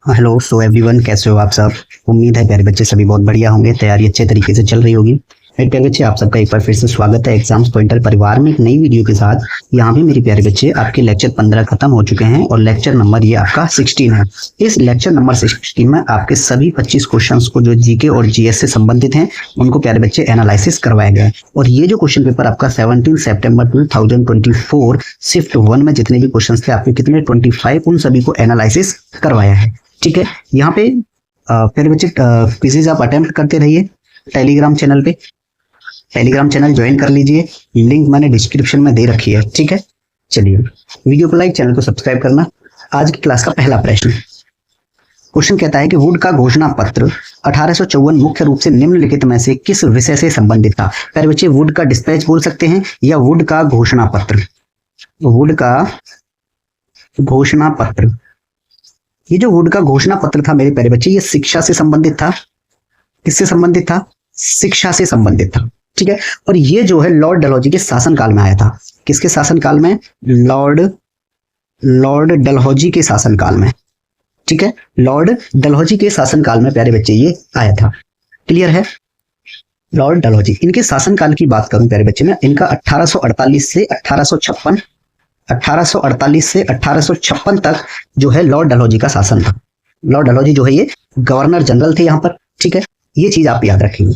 Hello so everyone, कैसे हो आप सब। उम्मीद है प्यारे बच्चे सभी बहुत बढ़िया होंगे। तैयारी अच्छे तरीके से चल रही होगी। मेरे प्यारे बच्चे, आप सबका एक बार फिर से स्वागत है एग्जाम्स पॉइंटर परिवार में एक नई वीडियो के साथ। यहाँ भी मेरे प्यारे बच्चे आपके लेक्चर 15 खत्म हो चुके हैं और लेक्चर नंबर ये आपका 16 है। इस लेक्चर नंबर 16 में आपके सभी 25 क्वेश्चंस को जो जीके और जीएस से संबंधित हैं उनको प्यारे बच्चे एनालिसिस करवाया गया है। और ये जो क्वेश्चन पेपर आपका 17 सितंबर 2024 शिफ्ट 1 में जितने भी क्वेश्चन थे आपके कितने 25 उन सभी को एनालिसिस करवाया है। ठीक है, यहाँ पे प्यारे बच्चे क्विज़ेज आप अटेम्प्ट करते रहिए। टेलीग्राम चैनल पे टेलीग्राम चैनल ज्वाइन कर लीजिए, लिंक मैंने डिस्क्रिप्शन में दे रखी है। ठीक है, चलिए वीडियो को लाइक, चैनल को सब्सक्राइब करना। आज की क्लास का पहला प्रश्न, क्वेश्चन कहता है कि वुड का घोषणा पत्र 1854 मुख्य रूप से निम्नलिखित में से किस विषय से संबंधित था। प्यारे बच्चे, वुड का डिस्पैच बोल सकते हैं या वुड का घोषणा पत्र। वुड का घोषणा पत्र, ये जो वुड का घोषणा पत्र था मेरे प्यारे बच्चे, ये शिक्षा से संबंधित था। किससे संबंधित था? शिक्षा से संबंधित था। ठीक है, और ये जो है लॉर्ड डलहौजी के शासनकाल में आया था। किसके शासनकाल में? लॉर्ड डलहौजी के शासनकाल में। ठीक है, लॉर्ड डलहौजी के शासनकाल में प्यारे बच्चे ये आया था। क्लियर है? लॉर्ड डलहौजी, इनके शासनकाल की बात करूं प्यारे बच्चे में, इनका 1848 से 1856 तक जो है लॉर्ड डलहौजी का शासन था। लॉर्ड डलहौजी जो है ये गवर्नर जनरल थे यहाँ पर। ठीक है, ये चीज आप याद रखेंगे।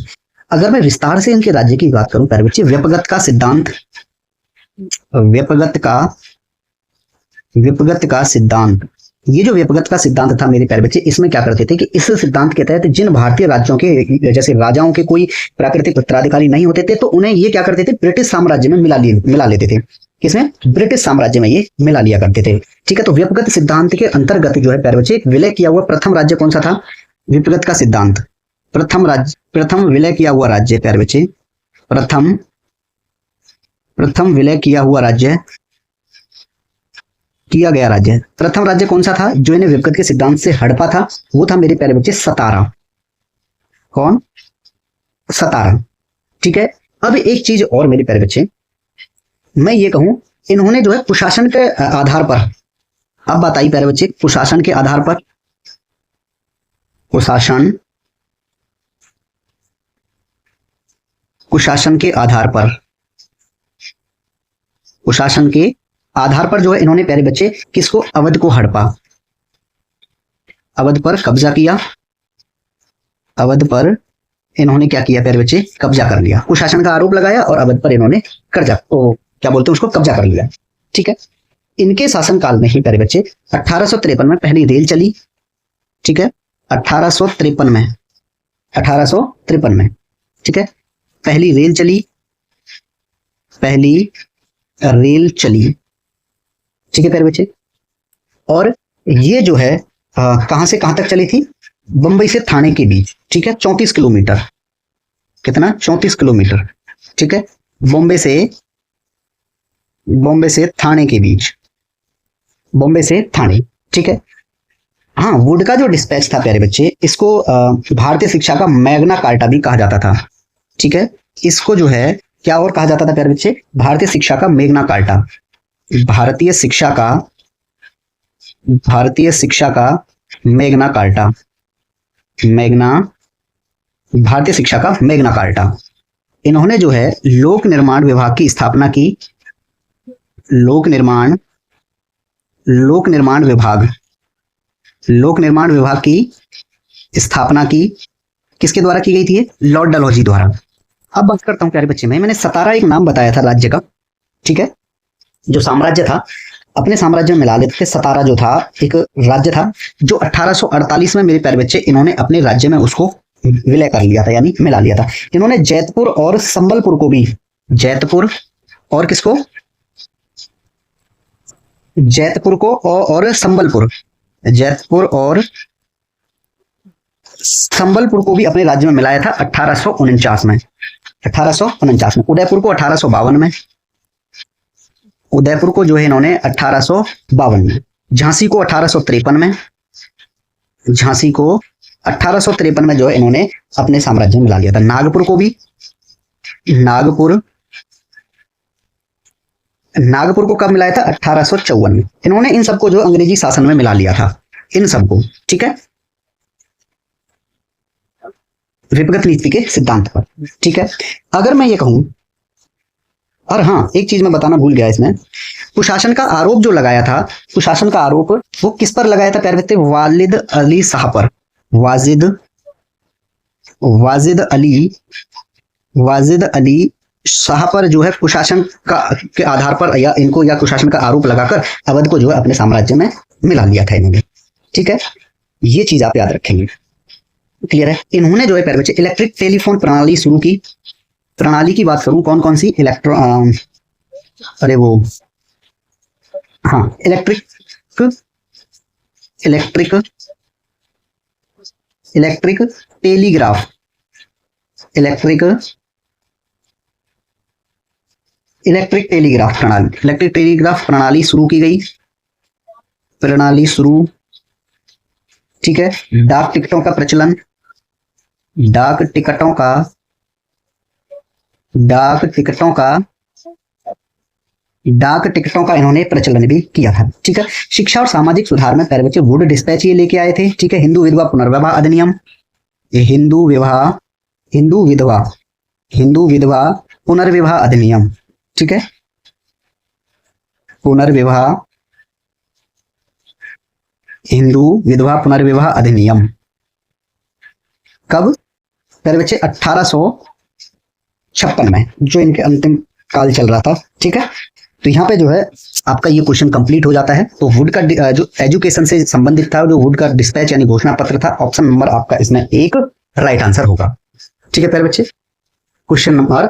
अगर मैं विस्तार से इनके राज्य की बात करूं प्यारे बच्चे, व्यपगत का सिद्धांत, ये जो व्यपगत का सिद्धांत था मेरे प्यारे बच्चे, इसमें क्या करते थे कि इस सिद्धांत के तहत जिन भारतीय राज्यों के जैसे राजाओं के कोई प्राकृतिक उत्तराधिकारी नहीं होते थे तो उन्हें ये क्या करते थे, ब्रिटिश साम्राज्य में मिला लेते थे। किसमें? ब्रिटिश साम्राज्य में ये मिला लिया करते थे। ठीक है, तो व्यपगत सिद्धांत के अंतर्गत जो है प्यारे बच्चे विलय किया हुआ प्रथम राज्य कौन सा था? व्यपगत का सिद्धांत प्रथम विलय किया हुआ राज्य प्यारे बच्चे, प्रथम विलय किया गया राज्य, प्रथम राज्य कौन सा था जो इन्हें व्यपगत के सिद्धांत से हड़पा था? वो था मेरे प्यारे बच्चे सतारा। कौन? सतारा। ठीक है, अब एक चीज और मेरे प्यारे बच्चे, मैं ये कहूं, इन्होंने जो है कुशासन के आधार पर, अब बात आई प्यारे बच्चे कुशासन के आधार पर, कुशासन के आधार पर जो है इन्होंने प्यारे बच्चे किसको? अवध को हड़पा, अवध पर कब्जा किया। अवध पर इन्होंने क्या किया प्यारे बच्चे? कब्जा कर लिया। कुशासन का आरोप लगाया और अवध पर इन्होंने क्या बोलते हैं उसको, कब्जा कर लिया। ठीक है, इनके शासनकाल में ही प्यारे बच्चे 1853 में पहली रेल चली। ठीक है, 1853 में ठीक है, पहली रेल चली। ठीक है प्यारे बच्चे, और ये जो है कहां से कहां तक चली थी? बंबई से थाने के बीच। ठीक है, 34 किलोमीटर। कितना? 34 किलोमीटर। ठीक है, बॉम्बे से थाने के बीच, बॉम्बे से थाने। ठीक है, हाँ, वुड का जो डिस्पैच था प्यारे बच्चे, इसको भारतीय शिक्षा का मैग्ना कार्टा भी कहा जाता था। ठीक है, इसको जो है क्या और कहा जाता था प्यारे बच्चे? भारतीय शिक्षा का मैग्ना कार्टा। भारतीय शिक्षा का मैग्ना कार्टा, भारतीय शिक्षा का मैग्ना कार्टा। इन्होंने जो है लोक निर्माण विभाग की स्थापना की। लोक निर्माण विभाग की स्थापना की किसके द्वारा की गई थी? लॉर्ड डलहौजी द्वारा। अब बात करता हूं प्यारे बच्चे में, मैंने सतारा एक नाम बताया था राज्य का। ठीक है, जो साम्राज्य था अपने साम्राज्य में मिला लेते थे। सतारा जो था एक राज्य था जो 1848 में मेरे प्यारे बच्चे इन्होंने अपने राज्य में उसको विलय कर लिया था, यानी मिला लिया था। इन्होंने जैतपुर और संबलपुर को भी, जैतपुर और संबलपुर को भी अपने राज्य में मिलाया था 1849 में। उदयपुर को 1852 में, उदयपुर को जो है इन्होंने 1852 में, झांसी को 1853 में, झांसी को 1853 में जो है इन्होंने अपने साम्राज्य में मिला लिया था। नागपुर को भी, नागपुर को कब मिलाया था? 1854 में। इन्होंने इन सबको जो अंग्रेजी शासन में मिला लिया था। इन सबको, ठीक है, विपगत नीति के सिद्धांत पर, ठीक है। अगर मैं ये कहूं, और हाँ एक चीज मैं बताना भूल गया इसमें, कुशासन का आरोप जो लगाया था, कुशासन का आरोप वो किस पर लगाया था प्यारे बच्चे? वाजिद अली शाह पर। वाजिद अली शाह पर जो है कुशासन का के आधार पर या इनको या कुशासन का आरोप लगाकर अवध को जो है अपने साम्राज्य में मिला लिया था इन्होंने, ठीक है। ये चीज आप याद रखेंगे, क्लियर है। इन्होंने जो है प्यारे बच्चे इलेक्ट्रिक टेलीफोन प्रणाली शुरू की। प्रणाली की बात करूं, कौन कौन सी? इलेक्ट्रिक टेलीग्राफ प्रणाली शुरू की गई, ठीक है। डाक टिकटों का प्रचलन, डाक टिकटों का इन्होंने प्रचलन भी किया था, ठीक है। शिक्षा और सामाजिक सुधार में प्यारे बच्चे वुड डिस्पैच ये लेके आए थे, ठीक है। हिंदू विधवा पुनर्विवाह अधिनियम, हिंदू विधवा पुनर्विवाह अधिनियम, ठीक है। हिंदू विधवा पुनर्विवाह अधिनियम कब? प्यारे बच्चे 1856 में, जो इनके अंतिम काल चल रहा था, ठीक है। तो यहाँ पे जो है आपका ये क्वेश्चन कंप्लीट हो जाता है। तो वुड का जो एजुकेशन से संबंधित था, जो वुड का डिस्पैच यानी घोषणा पत्र था, ऑप्शन नंबर आपका इसमें एक राइट आंसर होगा, ठीक है प्यारे बच्चे। क्वेश्चन नंबर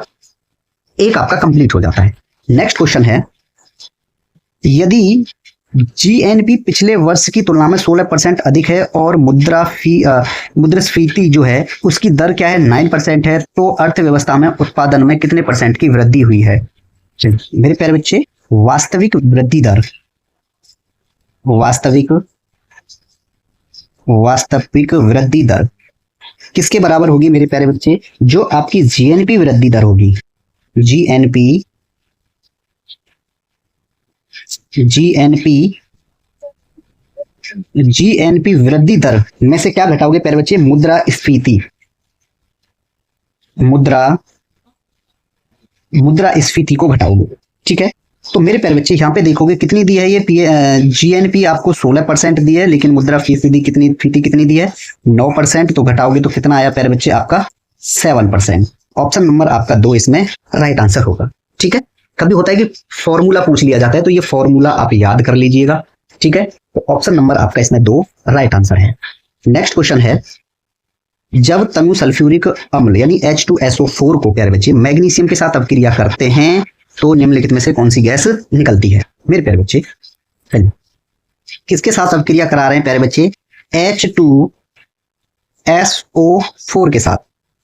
1 आपका कंप्लीट हो जाता है। नेक्स्ट क्वेश्चन है, यदि जीएनपी पिछले वर्ष की तुलना में 16% अधिक है और मुद्रास्फीति जो है उसकी दर क्या है? 9% है, तो अर्थव्यवस्था में उत्पादन में कितने % की वृद्धि हुई है? मेरे प्यारे बच्चे, वास्तविक वृद्धि दर, वास्तविक वृद्धि दर किसके बराबर होगी मेरे प्यारे बच्चे? जो आपकी जीएनपी वृद्धि दर होगी, जीएनपी वृद्धि दर में से क्या घटाओगे प्यारे बच्चे? मुद्रास्फीति को घटाओगे, ठीक है। तो मेरे प्यारे बच्चे यहाँ पे देखोगे कितनी दी है ये जीएनपी आपको 16% दी है, लेकिन मुद्रास्फीति कितनी दी है? 9%। तो घटाओगे तो कितना आया प्यारे बच्चे? आपका 7%। ऑप्शन नंबर आपका 2 इसमें राइट आंसर होगा, ठीक है। कभी होता है कि फॉर्मूला पूछ लिया जाता है, तो ये फॉर्मूला आप याद कर लीजिएगा, ठीक है। तो ऑप्शन नंबर आपका इसमें 2 राइट आंसर है। नेक्स्ट क्वेश्चन है, जब तनु सल्फ्यूरिक अम्ल यानी H2SO4 को प्यारे बच्चे मैग्नीशियम के साथ अपक्रिया करते हैं तो निम्नलिखित में से कौन सी गैस निकलती है? मेरे प्यारे बच्चे, किसके साथ अपक्रिया करा रहे हैं प्यारे बच्चे? H2SO4 के साथ,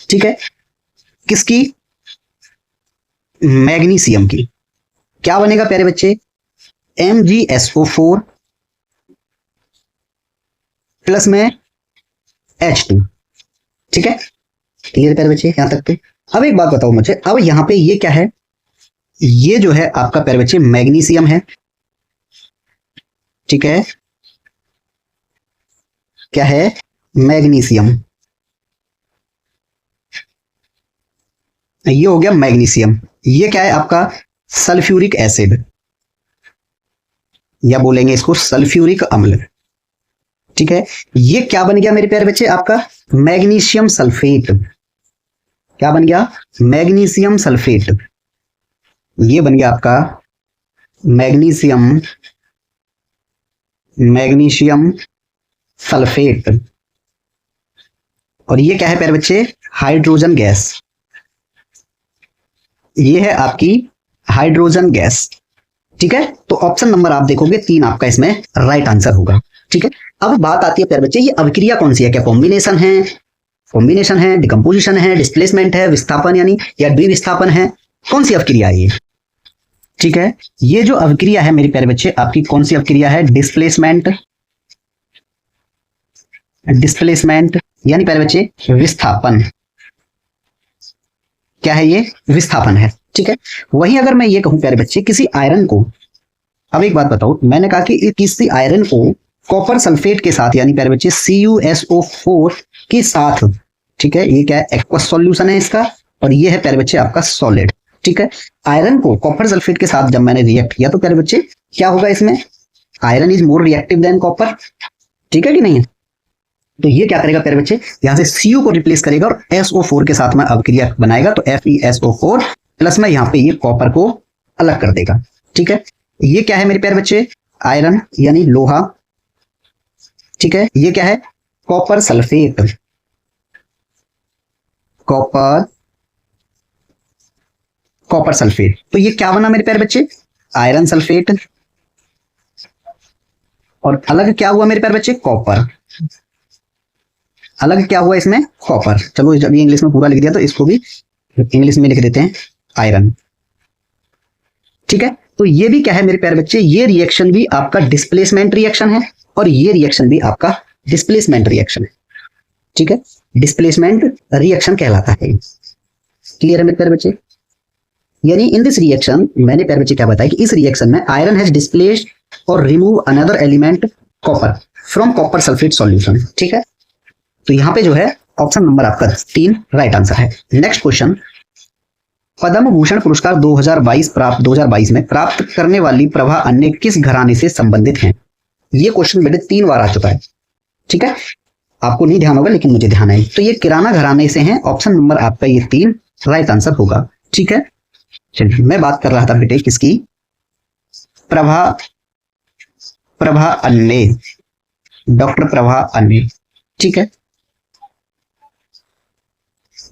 ठीक है। किसकी? मैग्नीशियम की। क्या बनेगा प्यारे बच्चे? MgSO4 प्लस में H2, ठीक है। क्लियर प्यारे बच्चे यहां तक पे? अब एक बात बताओ मुझे, अब यहां पे ये क्या है? ये जो है आपका प्यारे बच्चे मैग्नीशियम है, ठीक है। क्या है? मैग्नीशियम। ये हो गया मैग्नीशियम। ये क्या है आपका? सल्फ्यूरिक एसिड, या बोलेंगे इसको सल्फ्यूरिक अम्ल, ठीक है। ये क्या बन गया मेरे प्यारे बच्चे? आपका मैग्नीशियम सल्फेट। क्या बन गया? Magnesium sulphate. ये बन गया आपका मैग्नीशियम सल्फेट। और ये क्या है प्यारे बच्चे? Hydrogen gas. ये है आपकी हाइड्रोजन गैस, ठीक है। तो ऑप्शन नंबर आप देखोगे 3 आपका इसमें राइट आंसर होगा, ठीक है। अब बात आती है प्यारे बच्चे, ये अभिक्रिया कौन सी है? क्या कॉम्बिनेशन है, डिकम्पोजिशन है, डिस्प्लेसमेंट है, विस्थापन यानी या द्विविस्थापन है? कौन सी अभिक्रिया है ये? ठीक है, ये जो अभिक्रिया है मेरे प्यारे बच्चे, आपकी कौन सी अभिक्रिया है? डिस्प्लेसमेंट यानी प्यारे बच्चे विस्थापन। क्या है ये? विस्थापन है, ठीक है। वहीं अगर मैं ये कहूं प्यारे बच्चे, किसी आयरन को, अब एक बात बताओ, मैंने कहा कि किसी आयरन को कॉपर सल्फेट के साथ यानी प्यारे बच्चे CuSO4 के साथ, ठीक है, ये क्या है, एक्वस सॉल्यूशन है इसका, और ये है प्यारे बच्चे आपका सॉलिड, ठीक है। आयरन को कॉपर सल्फेट के साथ जब मैंने रिएक्ट किया तो प्यारे बच्चे क्या होगा इसमें, iron is more reactive than copper, ठीक है कि नहीं है। तो ये क्या करेगा प्यारे बच्चे, यहां से Cu को रिप्लेस करेगा और SO4 के साथ में अभिक्रिया बनाएगा, तो FeSO4 प्लस में यहाँ पे ये कॉपर को अलग कर देगा, ठीक है। ये क्या है मेरे प्यारे बच्चे, आयरन यानी लोहा, ठीक है। ये क्या है, कॉपर सल्फेट, कॉपर सल्फेट। तो ये क्या बना मेरे प्यारे बच्चे, आयरन सल्फेट, और अलग क्या हुआ मेरे प्यारे बच्चे, कॉपर। अलग क्या हुआ इसमें, कॉपर। चलो जब ये इंग्लिश में पूरा लिख दिया तो इसको भी इंग्लिश में लिख देते हैं आयरन, ठीक है। तो ये भी क्या है मेरे प्यारे बच्चे, ये रिएक्शन भी आपका डिस्प्लेसमेंट रिएक्शन है और ये रिएक्शन भी आपका डिस्प्लेसमेंट रिएक्शन है, ठीक है। डिस्प्लेसमेंट रिएक्शन कहलाता है। क्लियर है मेरे प्यारे बच्चे। यानी इन दिस रिएक्शन, मैंने प्यारे बच्चे क्या बताया कि इस रिएक्शन में आयरन हैज डिस्प्लेस्ड और remove another element copper from copper sulphate solution, ठीक है। तो यहां पे जो है ऑप्शन नंबर आपका 3 राइट आंसर है। नेक्स्ट क्वेश्चन, पद्म भूषण पुरस्कार 2022 में प्राप्त करने वाली प्रभा अन्य किस घराने से संबंधित हैं। ये क्वेश्चन बेटे 3 बार आ चुका है, ठीक है। आपको नहीं ध्यान होगा लेकिन मुझे ध्यान है। तो ये किराना घराने से हैं, ऑप्शन नंबर आपका ये 3 राइट आंसर होगा, ठीक है। चलिए मैं बात कर रहा था बेटे किसकी, प्रभा अन्ने, डॉक्टर प्रभा अन्ने, ठीक है।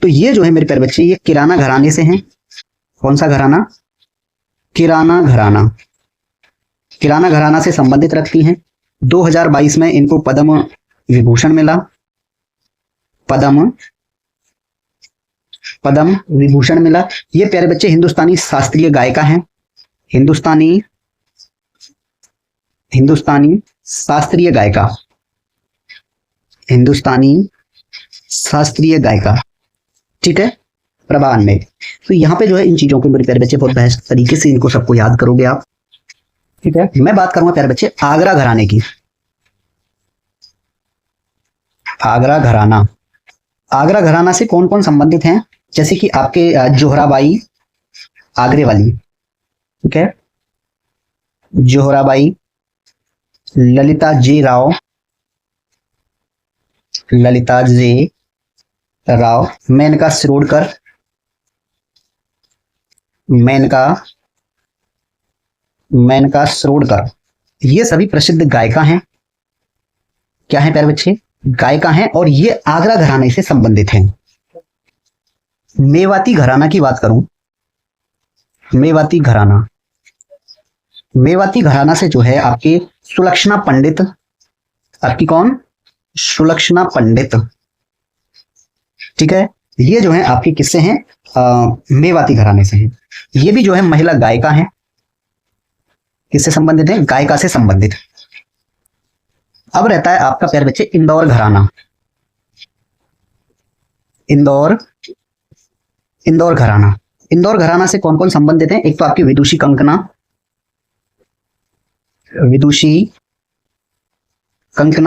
तो ये जो है मेरे प्यारे बच्चे, ये किराना घराने से हैं। कौन सा घराना, किराना घराना, किराना घराना से संबंधित रखती हैं। 2022 में इनको पद्म विभूषण मिला, पद्म विभूषण मिला। ये प्यारे बच्चे हिंदुस्तानी शास्त्रीय गायिका हैं, हिंदुस्तानी शास्त्रीय गायिका, हिंदुस्तानी शास्त्रीय गायिका, ठीक है, प्रभा अन्ने। तो यहाँ पे जो है इन चीजों को मेरे प्यारे बच्चे बहुत बेहतर तरीके से इनको सबको याद करोगे आप, ठीक है। मैं बात करूंगा प्यारे बच्चे आगरा घराने की। आगरा घराना, आगरा घराना से कौन कौन संबंधित हैं, जैसे कि आपके जोहराबाई आगरे वाली, ठीक है, जोहराबाई, ललिता जे राव, मेनका शिरोडकर, मेनका शिरोडकर, ये सभी प्रसिद्ध गायिका हैं। क्या है प्यारे बच्चे, गायिका हैं, और ये आगरा घराने से संबंधित हैं। मेवाती घराना की बात करूं, मेवाती घराना से जो है आपके सुलक्षणा पंडित, आपकी कौन, सुलक्षणा पंडित, ठीक है। ये जो है आपके किससे हैं, मेवाती घराने से हैं। ये भी जो है महिला गायिका हैं। किससे संबंधित है, गायिका से संबंधित। अब रहता है आपका प्यारे बच्चे इंदौर घराना, इंदौर घराना। इंदौर घराना से कौन कौन संबंधित हैं, एक तो आपकी विदुषी कंकना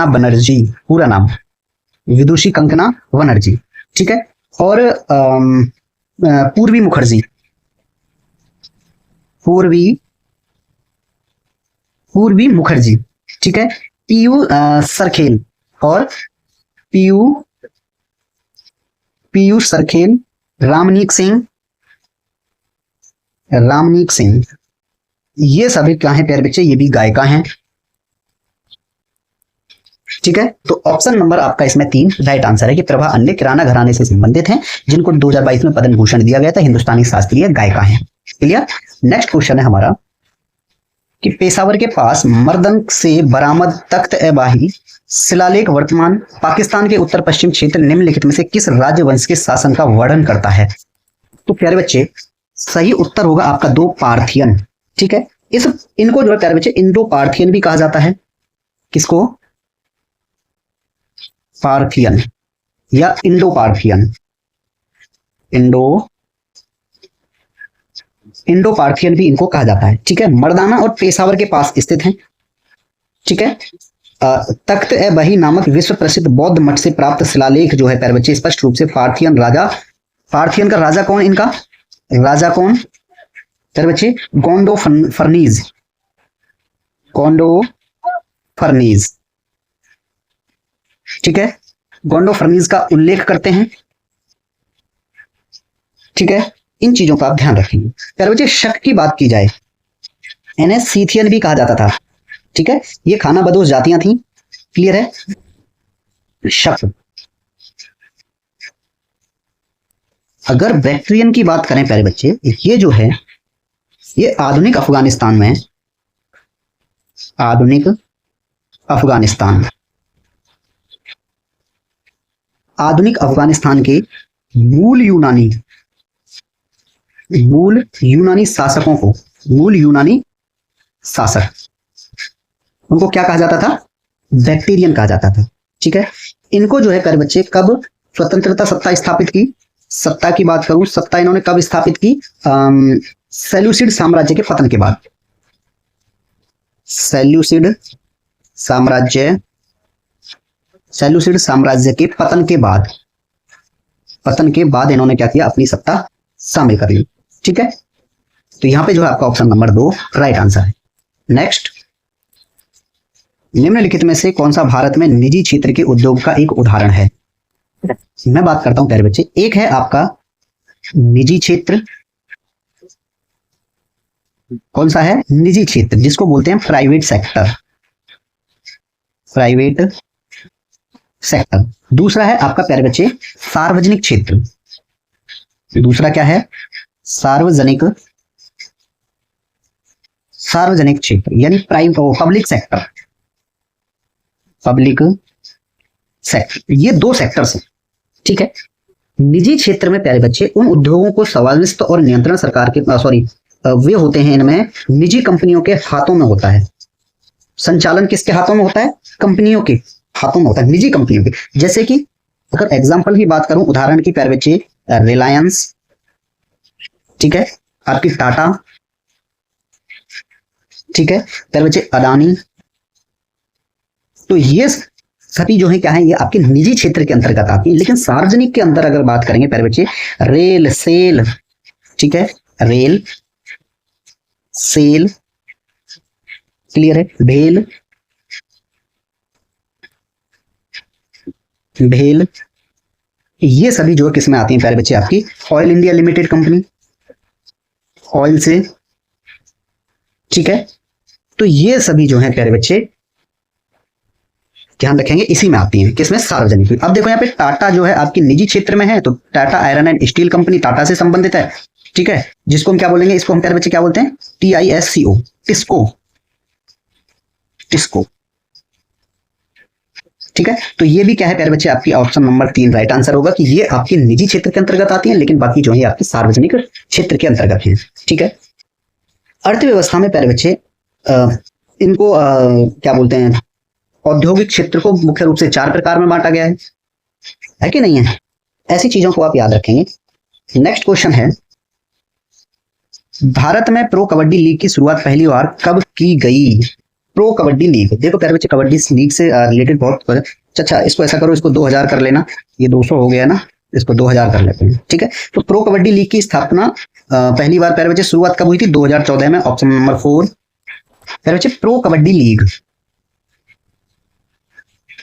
बनर्जी, पूरा नाम विदुषी कंकना बनर्जी, ठीक है। और पूर्वी मुखर्जी, पूर्वी मुखर्जी, ठीक है। पीयू सरखेल और पीयू सरखेल, रामनीक सिंह, ये सभी क्या है प्यारे बच्चे, ये भी गायिका हैं, ठीक है। तो ऑप्शन नंबर आपका इसमें 3 राइट आंसर है कि प्रभा अन्य किराना घराने से संबंधित हैं, जिनको 2022 में पद्म भूषण दिया गया था, हिंदुस्तानी शास्त्रीय गायिका हैं। क्लियर। नेक्स्ट क्वेश्चन है हमारा कि पेशावर के पास मर्दन से बरामद तख्त-ए-बाही शिलालेख वर्तमान पाकिस्तान के उत्तर पश्चिम क्षेत्र निम्नलिखित में से किस राजवंश के शासन का वर्णन करता है। तो प्यारे बच्चे सही उत्तर होगा आपका 2 पार्थियन, ठीक है। इनको जो है प्यारे बच्चे इंडो पार्थियन भी कहा जाता है। किसको, पार्थियन या इंडो पार्थियन, इंडो पार्थियन भी इनको कहा जाता है, ठीक है। मर्दाना और पेशावर के पास स्थित है, ठीक है। तख्त ए बही नामक विश्व प्रसिद्ध बौद्ध मठ से प्राप्त शिलालेख जो है प्यारे बच्चे स्पष्ट रूप से पार्थियन का राजा कौन, इनका राजा कौन प्यारे बच्चे, गोंडो फर्नीज, ठीक है, गोंडो फर्नीज का उल्लेख करते हैं, ठीक है। इन चीजों का आप ध्यान रखेंगे। प्यारे बच्चे शक की बात की जाए, इन्हें सीथियन भी कहा जाता था, ठीक है, ये खाना बदोश जातियां थी, क्लियर है। शक, अगर बैक्ट्रियन की बात करें प्यारे बच्चे, ये जो है ये आधुनिक अफगानिस्तान में, आधुनिक अफगानिस्तान, आधुनिक अफगानिस्तान के मूल यूनानी शासकों को, मूल यूनानी शासक, उनको क्या कहा जाता था, बैक्टीरियन कहा जाता था, ठीक है। इनको जो है प्यारे बच्चे कब स्वतंत्रता सत्ता स्थापित की, सत्ता की बात करूं, सत्ता इन्होंने कब स्थापित की, सेल्यूसिड साम्राज्य के पतन के बाद, सेल्यूसिड साम्राज्य के पतन के बाद इन्होंने क्या किया, अपनी सत्ता शामिल कर ली, ठीक है। तो यहां पे जो है आपका ऑप्शन नंबर 2 राइट आंसर है। नेक्स्ट, निम्नलिखित में से कौन सा भारत में निजी क्षेत्र के उद्योग का एक उदाहरण है। मैं बात करता हूं प्यारे बच्चे, एक है आपका निजी क्षेत्र, कौन सा है, निजी क्षेत्र, जिसको बोलते हैं प्राइवेट सेक्टर। दूसरा है आपका प्यारे बच्चे सार्वजनिक क्षेत्र, दूसरा क्या है, सार्वजनिक क्षेत्र यानी पब्लिक सेक्टर, ये दो सेक्टर्स हैं, ठीक है। निजी क्षेत्र में प्यारे बच्चे उन उद्योगों को स्वामित्व और नियंत्रण सरकार के वे होते हैं, इनमें निजी कंपनियों के हाथों में होता है, संचालन किसके हाथों में होता है, कंपनियों के हाथों में होता है, निजी कंपनियों के। जैसे कि अगर एग्जांपल की बात करूं, उदाहरण की प्यारे बच्चे रिलायंस, ठीक है, आपकी टाटा, ठीक है प्यारे बच्चे अदानी, तो ये सभी जो है क्या है, ये आपके निजी क्षेत्र के अंतर्गत आती है। लेकिन सार्वजनिक के अंदर अगर बात करेंगे प्यारे बच्चे, रेल सेल, ठीक है, रेल सेल, क्लियर है, भेल, ये सभी जो है किसमें आती है प्यारे बच्चे, आपकी oil India limited company, oil से, ठीक है। तो ये सभी जो है प्यारे बच्चे ध्यान रखेंगे, इसी में आती हैं, किसमें, सार्वजनिक। अब देखो यहाँ पे टाटा जो है आपकी निजी क्षेत्र में है, तो Tata iron and steel company Tata से संबंधित है, ठीक है, जिसको हम क्या बोलेंगे, इसको हम प्यारे बच्चे क्या बोलते हैं, TISCO, टिस्को, ठीक है। तो ये भी क्या है प्यारे बच्चे, आपकी ऑप्शन नंबर 3 राइट आंसर होगा कि ये आपके निजी क्षेत्र के अंतर्गत आती है, लेकिन बाकी जो है आपके सार्वजनिक क्षेत्र के अंतर्गत है, ठीक है। अर्थव्यवस्था में प्यारे बच्चे इनको क्या बोलते हैं, औद्योगिक क्षेत्र को मुख्य रूप से 4 प्रकार में बांटा गया है कि नहीं है, ऐसी चीजों को आप याद रखेंगे। नेक्स्ट क्वेश्चन है, भारत में प्रो कबड्डी लीग की शुरुआत पहली बार कब की गई। प्रो कबड्डी लीग, देखो प्यारे बच्चे कबड्डी लीग से रिलेटेड बहुत, अच्छा इसको ऐसा करो, इसको 2000 कर लेना, ये 200 हो गया ना, इसको 2000 कर लेते हैं, ठीक है। तो प्रो कबड्डी लीग की स्थापना पहली बार प्यारे बच्चे शुरुआत कब हुई थी, 2014 में, ऑप्शन नंबर 4 प्यारे बच्चे pro kabaddi league,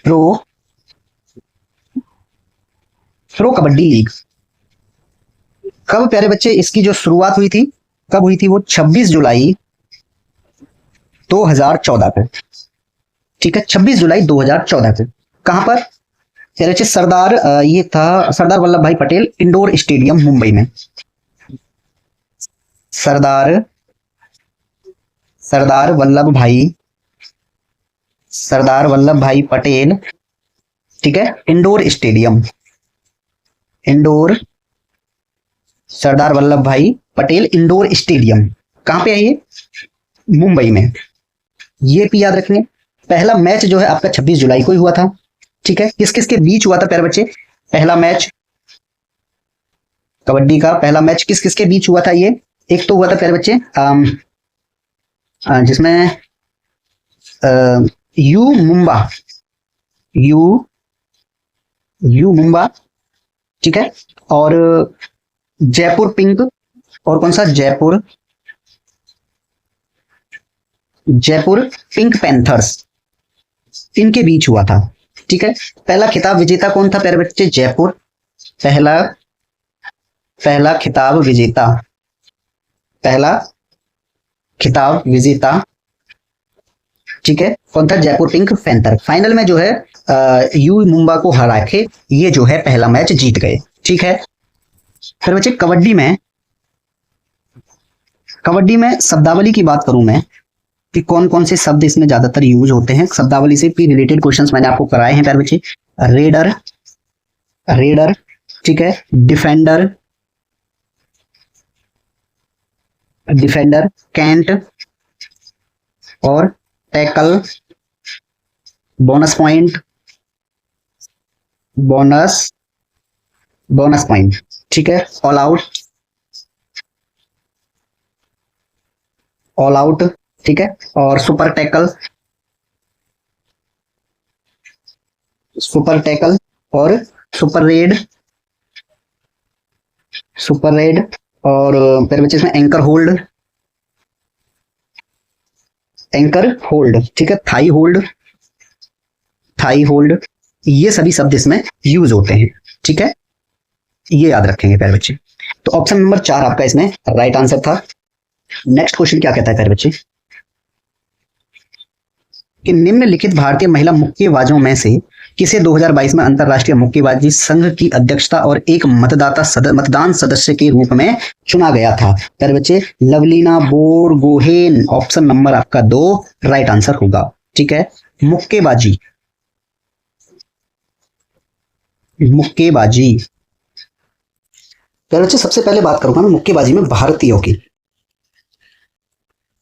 pro kabaddi league कब प्यारे बच्चे इसकी जो शुरुआत हुई थी, कब हुई थी, वो 26 जुलाई 2014 पे, ठीक है, 26 जुलाई 2014 पे। कहां पर प्यारे बच्चे, ये था सरदार वल्लभ भाई पटेल इंडोर स्टेडियम मुंबई में, सरदार वल्लभ भाई पटेल, ठीक है, इंडोर स्टेडियम, सरदार वल्लभ भाई पटेल इंडोर स्टेडियम कहां पे है, ये मुंबई में। ये भी याद रखिए। पहला मैच जो है आपका 26 जुलाई को ही हुआ था, ठीक है। किस किस के बीच हुआ था प्यारे बच्चे, पहला मैच कबड्डी का पहला मैच किस किस के बीच हुआ था, ये एक तो हुआ था प्यारे बच्चे जिसमें you Mumba, you you Mumba, ठीक है। और जयपुर पिंक, और कौन सा, जयपुर, जयपुर पिंक पैंथर्स, इनके बीच हुआ था, ठीक है। पहला खिताब विजेता कौन था प्यारे बच्चे, जयपुर, पहला पहला खिताब विजेता, पहला खिताब विजेता, ठीक है, कौन था, जयपुर पिंक पैंथर। फाइनल में जो है यू मुंबा को हरा के ये जो है पहला मैच जीत गए, ठीक है। फिर बच्चे कबड्डी में शब्दावली की बात करूं मैं कि कौन कौन से शब्द इसमें ज्यादातर यूज होते हैं, शब्दावली से भी रिलेटेड क्वेश्चंस मैंने आपको कराए हैं प्यारे बच्चे। रेडर, रेडर, ठीक है, डिफेंडर, डिफेंडर, कैंट, और tackle, bonus point, bonus bonus point, ठीक है, ऑल आउट, ऑल आउट, ठीक है, और सुपर टैकल, सुपर टैकल, और सुपर रेड, सुपर रेड, और फिर बच्चे इसमें एंकर होल्ड, एंकर होल्ड, ठीक है, थाई होल्ड, थाई होल्ड, ये सभी शब्द इसमें यूज होते हैं, ठीक है, ये याद रखेंगे प्यारे बच्चे। तो ऑप्शन नंबर 4 आपका इसमें राइट आंसर था। नेक्स्ट क्वेश्चन क्या कहता है प्यारे बच्चे कि निम्नलिखित भारतीय महिला मुक्केबाजों में से किसे 2022 में अंतरराष्ट्रीय मुक्केबाजी संघ की अध्यक्षता और एक मतदान सदस्य के रूप में चुना गया था प्यारे बच्चे, लवलीना बोरगोहेन, ऑप्शन नंबर आपका 2 राइट आंसर होगा, ठीक है। मुक्केबाजी, मुक्केबाजी प्यारे बच्चे सबसे पहले बात करूंगा मैं मुक्केबाजी में भारतीयों की,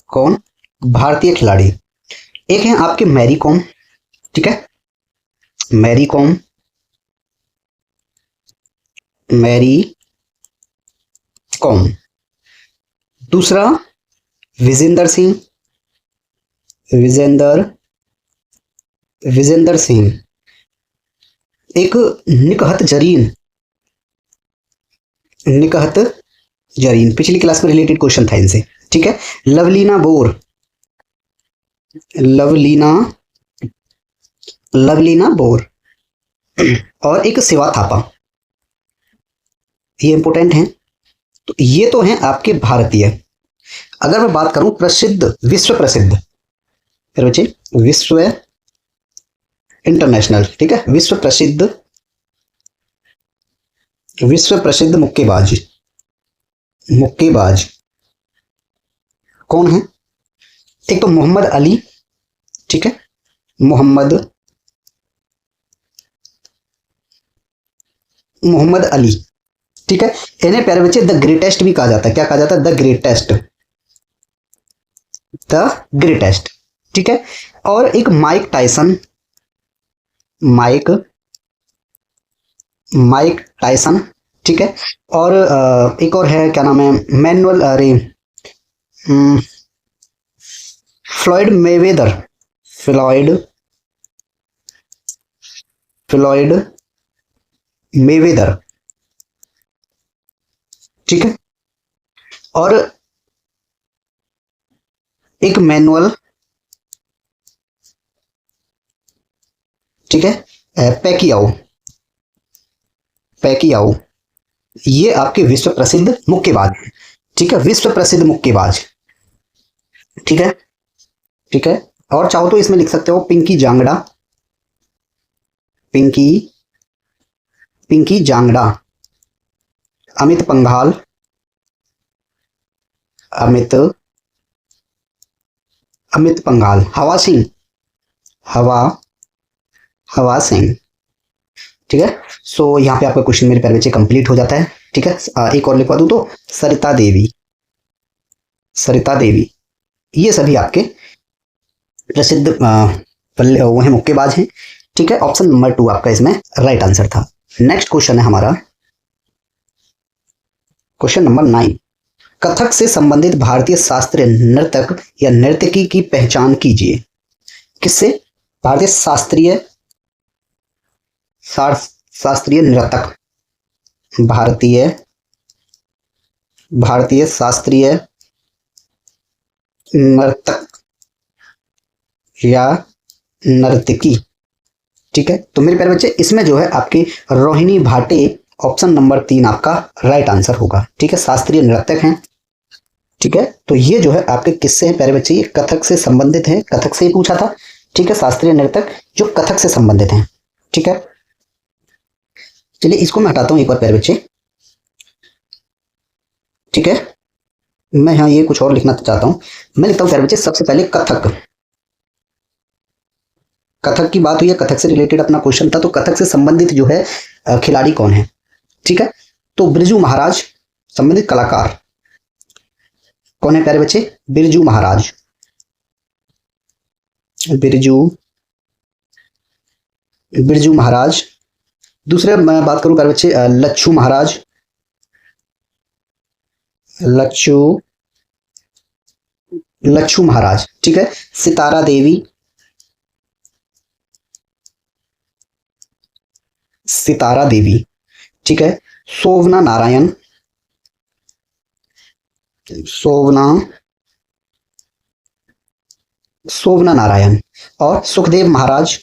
कौन भारतीय खिलाड़ी, एक है आपके मैरी कॉम, ठीक है, मैरी कॉम, मैरी कॉम, दूसरा विजेंदर सिंह, विजेंदर सिंह, एक निकहत जरीन, निकहत जरीन, पिछली क्लास में रिलेटेड क्वेश्चन था इनसे, ठीक है। लवलीना बोर, लवलीना लवलीना बोर, और एक शिवा थापा, ये इंपोर्टेंट हैं। तो ये तो हैं आपके भारतीय। अगर मैं बात करूं प्रसिद्ध, विश्व प्रसिद्ध, फिर बच्चे विश्व इंटरनेशनल, ठीक है, विश्व प्रसिद्ध, विश्व प्रसिद्ध मुक्केबाज, मुक्केबाज कौन है, एक तो मोहम्मद अली, ठीक है, मोहम्मद अली, ठीक है, इन्हें प्यारे बच्चे द ग्रेटेस्ट भी कहा जाता है, क्या कहा जाता है, द ग्रेटेस्ट, द ग्रेटेस्ट, ठीक है। और एक माइक टाइसन, माइक टाइसन, ठीक है, और एक और है, क्या नाम है, मैनुअल, अरे फ्लॉयड मेवेदर, फ्लॉयड मेवेदर, ठीक है, और एक मैनुअल, ठीक है, पैकियाओ, पैकियाओ, ये आपके विश्व प्रसिद्ध मुक्केबाज, ठीक है, विश्व प्रसिद्ध मुक्केबाज, ठीक है, ठीक है। और चाहो तो इसमें लिख सकते हो पिंकी जांगड़ा, पिंकी जांगड़ा, अमित पंघाल, अमित पंघाल, हवा सिंह, हवा सिंह, ठीक है। सो यहाँ पे आपका क्वेश्चन मेरे प्यारे बच्चे कंप्लीट हो जाता है, ठीक है। एक और लिखवा दूं तो सरिता देवी, ये सभी आपके प्रसिद्ध वो है मुक्केबाज हैं, ठीक है। ऑप्शन नंबर 2 आपका इसमें राइट आंसर था। नेक्स्ट क्वेश्चन है हमारा क्वेश्चन नंबर 9, कथक से संबंधित भारतीय शास्त्रीय नर्तक या नर्तकी की पहचान कीजिए। किससे, भारतीय शास्त्रीय शास्त्रीय नर्तक, भारतीय भारतीय शास्त्रीय नर्तक या नर्तकी। ठीक है, तो मेरे प्यारे बच्चे इसमें जो है आपकी रोहिणी भाटे ऑप्शन नंबर 3 आपका राइट आंसर होगा। ठीक है, शास्त्रीय नर्तक हैं। ठीक है, तो ये जो है आपके किससे है प्यारे बच्चे, ये कथक से संबंधित है, कथक से ही पूछा था। ठीक है, शास्त्रीय नर्तक जो कथक से संबंधित हैं। ठीक है, चलिए इसको मैं हटाता हूं एक बार प्यारे बच्चे। ठीक है, मैं यहाँ ये कुछ और लिखना चाहता हूं। मैं लिखता हूं प्यारे बच्चे सबसे पहले कथक। कथक की बात हुई है, कथक से रिलेटेड अपना क्वेश्चन था, तो कथक से संबंधित जो है खिलाड़ी कौन है। ठीक है, तो बिरजू महाराज संबंधित कलाकार कौन है प्यारे बच्चे, बिरजू महाराज, बिरजू बिरजू महाराज। दूसरे मैं बात करूं प्यारे बच्चे लच्छू महाराज, लच्छू महाराज। ठीक है, सितारा देवी, सितारा देवी। ठीक है, शोभना नारायण, शोभना नारायण। और सुखदेव महाराज,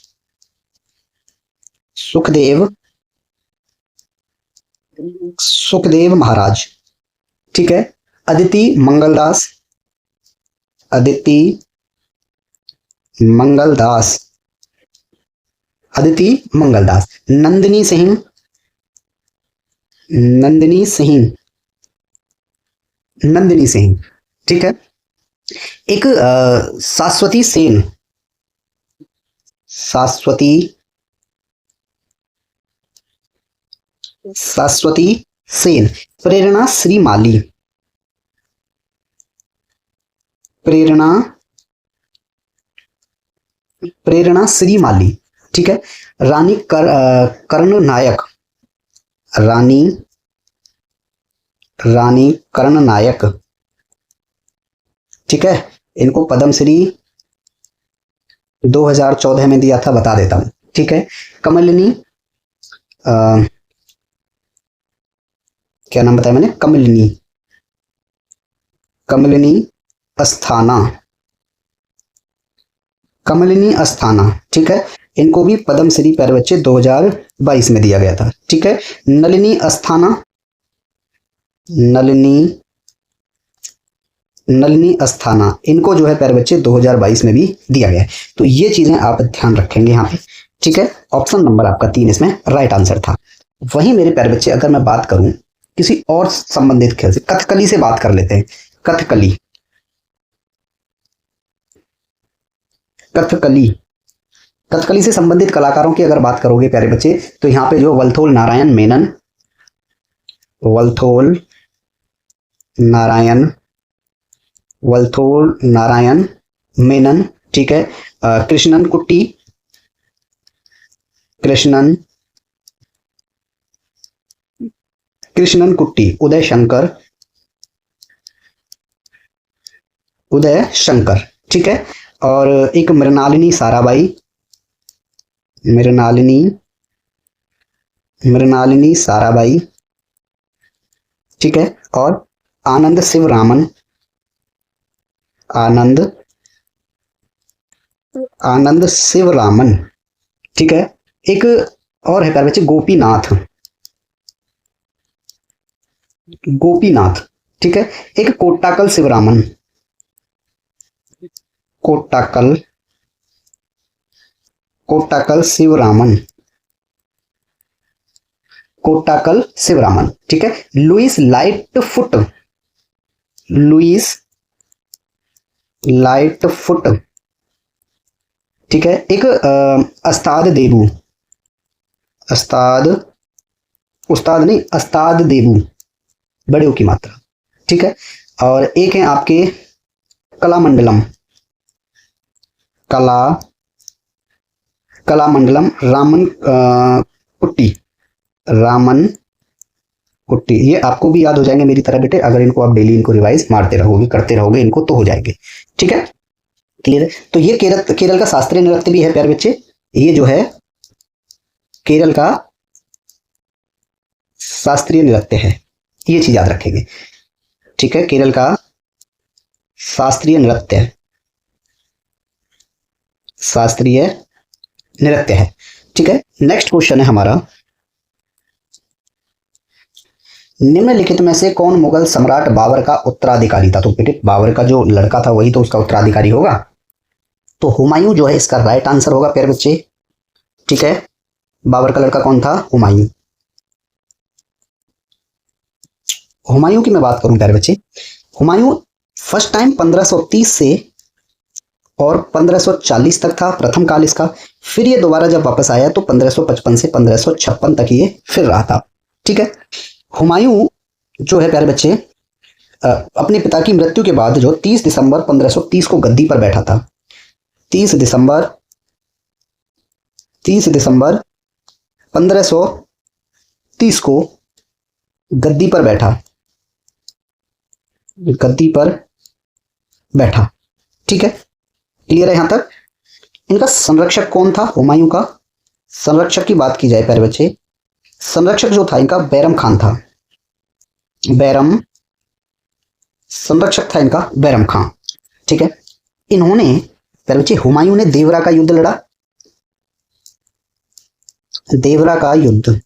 सुखदेव महाराज। ठीक है, अदिति मंगलदास, अदिति मंगलदास, अदिति मंगलदास। नंदिनी सिंह, नंदिनी सिंह, नंदिनी सिंह। ठीक है, एक शाश्वती सेन, शाश्वती सेन। प्रेरणा श्रीमाली, प्रेरणा श्रीमाली। ठीक है, रानी कर्ण नायक, रानी कर्ण नायक। ठीक है, इनको पद्मश्री 2014 में दिया था, बता देता हूं। ठीक है, कमलिनी क्या नाम बताया मैंने, कमलिनी अस्थाना, कमलिनी अस्थाना। ठीक है, इनको भी पद्मश्री प्यारे बच्चे 2022 में दिया गया था। ठीक है, नलिनी अस्थाना, नलिनी अस्थाना, इनको जो है प्यारे बच्चे 2022 में भी दिया गया है। तो ये चीजें आप ध्यान रखेंगे यहाँ पे। ठीक है, ऑप्शन नंबर आपका 3 इसमें राइट आंसर था। वहीं मेरे प्यारे बच्चे अगर मैं बात करूं किसी और संबंधित खेल से, कथकली से बात कर लेते हैं। कथकली, कथकली, कथकली से संबंधित कलाकारों की अगर बात करोगे प्यारे बच्चे, तो यहाँ पे जो वल्थोल नारायण मेनन, वल्थोल नारायण मेनन। ठीक है, कृष्णन कुट्टी, कृष्णन कुट्टी। उदय शंकर। ठीक है, और एक मृणालिनी साराबाई, मृणालिनी साराबाई। ठीक है, और आनंद शिवरामन, आनंद शिवरामन। ठीक है, एक और है प्यारे बच्चे गोपीनाथ, गोपीनाथ। ठीक है, एक कोट्टाकल शिवरामन, कोट्टाकल शिवरामन, कोट्टाकल शिवरामन। ठीक है, लुइस लाइटफुट, ठीक है, एक अस्ताद देबू, उस्ताद नहीं, अस्ताद देबू, बड़े की मात्रा। ठीक है, और एक है आपके कलामंडलम, कलामंडलम रामन कुट्टी। ये आपको भी याद हो जाएंगे मेरी तरह बेटे, अगर इनको आप डेली इनको रिवाइज मारते रहोगे, करते रहोगे इनको, तो हो जाएंगे। ठीक है, क्लियर है? तो ये केरल का शास्त्रीय नृत्य भी है प्यारे बच्चे। ये जो है केरल का शास्त्रीय नृत्य है, ये चीज याद रखेंगे। ठीक है, केरल का शास्त्रीय नृत्य, शास्त्रीय नृत्य है। ठीक है, नेक्स्ट क्वेश्चन है हमारा, निम्नलिखित में से कौन मुगल सम्राट बाबर का उत्तराधिकारी था? तो बेटे बाबर का जो लड़का था वही तो उसका उत्तराधिकारी होगा, तो हुमायूं जो है इसका राइट आंसर होगा प्यारे बच्चे। ठीक है, बाबर का लड़का कौन था? हुमायूं। हुमायूं की मैं बात करूं प्यारे बच्चे, हुमायूं फर्स्ट टाइम 1530 से और 1540 तक था प्रथम काल इसका, फिर ये दोबारा जब वापस आया तो 1555 से 1556 तक ये फिर रहा था। ठीक है, हुमायूं जो है प्यारे बच्चे अपने पिता की मृत्यु के बाद जो 30 दिसंबर 1530 को गद्दी पर बैठा था। 30 दिसंबर 1530 को गद्दी पर बैठा, गद्दी पर बैठा। ठीक है, क्लियर है यहां तक? इनका संरक्षक कौन था हुमायूं का? संरक्षक की बात की जाए प्यारे बच्चे, संरक्षक जो था इनका बैरम खान था। बैरम, संरक्षक था इनका बैरम खान। ठीक है, इन्होंने प्यारे बच्चे, हुमायूं ने देवरा का युद्ध लड़ा, देवरा का युद्ध,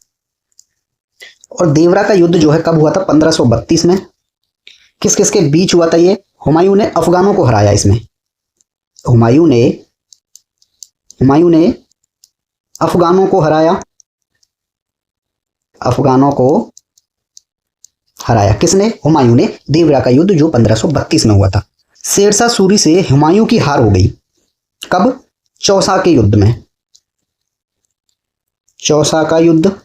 और देवरा का युद्ध जो है कब हुआ था? 1532 में। किस किस के बीच हुआ था ये? हुमायूं ने अफगानों को हराया इसमें, हुमायूं ने अफगानों को हराया, अफगानों को हराया। किसने? हुमायूं ने। देवरा का युद्ध जो 1532 में हुआ था। शेरशाह सूरी से हुमायूं की हार हो गई, कब? चौसा के युद्ध में, चौसा का युद्ध।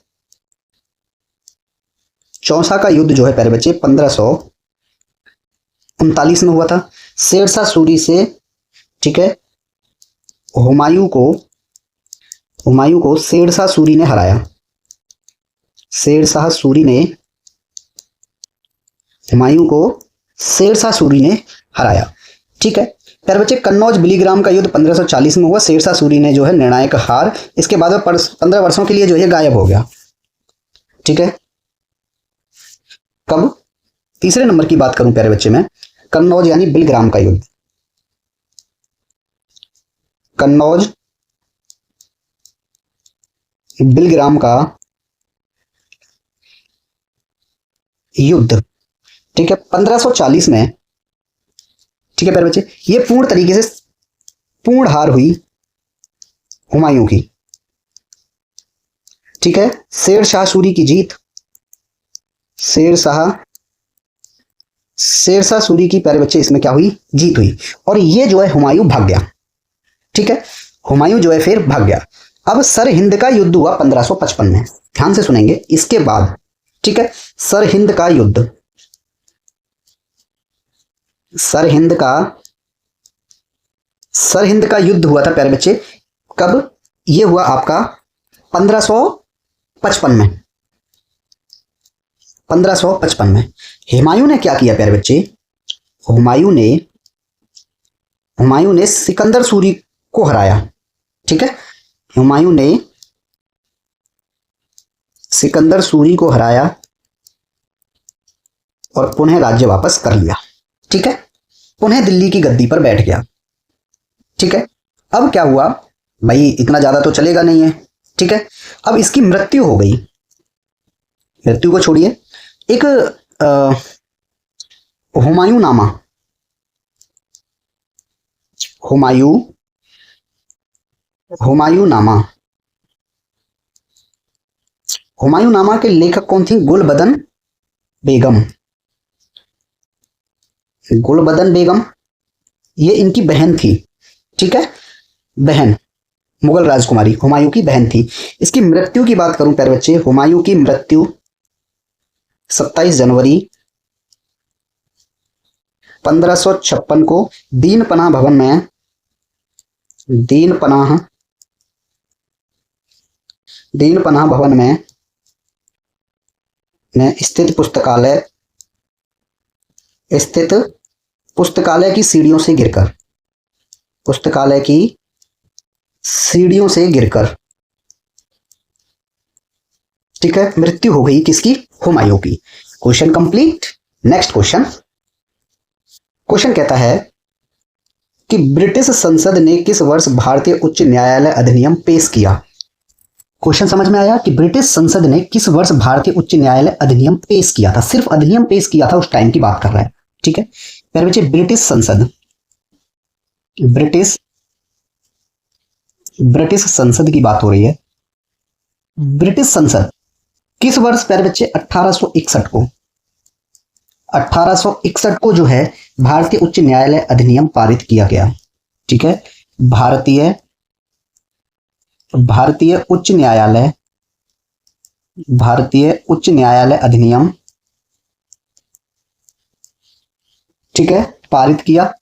चौसा का युद्ध जो है प्यारे बच्चे 1539 में हुआ था। शेरशाह सूरी से, ठीक है, हुमायूं को शेरशाह सूरी ने हराया, शेरशाह सूरी ने हुमायूं को शेरशाह सूरी ने हराया। ठीक है प्यारे बच्चे, कन्नौज बिलीग्राम का युद्ध 1540 में हुआ। शेरशाह सूरी ने जो है निर्णायक हार, इसके बाद 15 वर्षों के लिए जो है गायब हो गया। ठीक है, कब? तीसरे नंबर की बात करूं प्यारे बच्चे में, कन्नौज यानी बिलग्राम का युद्ध, कन्नौज बिलग्राम का युद्ध। ठीक है, 1540 में। ठीक है प्यारे बच्चे, ये पूर्ण तरीके से पूर्ण हार हुई हुमायूं की। ठीक है, शेरशाह सूरी की जीत, शेरशाह सूरी की प्यारे बच्चे इसमें क्या हुई? जीत हुई, और ये जो है हुमायूं भाग गया। ठीक है, हुमायूं जो है फिर भाग गया। अब सरहिंद का युद्ध हुआ 1555 में, ध्यान से सुनेंगे इसके बाद। ठीक है, सरहिंद का युद्ध, सरहिंद का युद्ध हुआ था प्यारे बच्चे, कब? ये हुआ आपका 1555 में, 1555 में। हुमायूं ने क्या किया प्यारे बच्चे? हुमायूं ने सिकंदर सूरी को हराया। ठीक है, हुमायूं ने सिकंदर सूरी को हराया और पुनः राज्य वापस कर लिया। ठीक है, पुनः दिल्ली की गद्दी पर बैठ गया। ठीक है, अब क्या हुआ भाई, इतना ज्यादा तो चलेगा नहीं है। ठीक है, अब इसकी मृत्यु हो गई, मृत्यु को छोड़िए, एक हुमायूं नामा, हुमायूं नामा के लेखक कौन थी? गुलबदन बेगम, ये इनकी बहन थी। ठीक है, बहन, मुगल राजकुमारी हुमायूं की बहन थी। इसकी मृत्यु की बात करूं प्यारे बच्चे, हुमायूं की मृत्यु 27 जनवरी 1556 को दीनपनाह भवन में, दीनपनाह भवन में स्थित पुस्तकालय की सीढ़ियों से गिरकर, पुस्तकालय की सीढ़ियों से गिरकर, ठीक है, मृत्यु हो गई किसकी? हुमायूं की। Question complete. Next question. Question कहता है कि ब्रिटिश संसद ने किस वर्ष भारतीय उच्च न्यायालय अधिनियम पेश किया? क्वेश्चन समझ में आया कि ब्रिटिश संसद ने किस वर्ष भारतीय उच्च न्यायालय अधिनियम पेश किया था? सिर्फ अधिनियम पेश किया था, उस टाइम की बात कर रहा है, ठीक है। प्यारे बच्चे, ब्रिटिश संसद, ब्रिटिश संसद की बात हो रही है। ब्रिटिश संसद किस वर्ष? प्यारे बच्चे 1861 को, 1861 को जो है भारतीय उच्च न्यायालय अधिनियम पारित किया गया, ठीक है। भारतीय उच्च न्यायालय अधिनियम, ठीक है, पारित किया।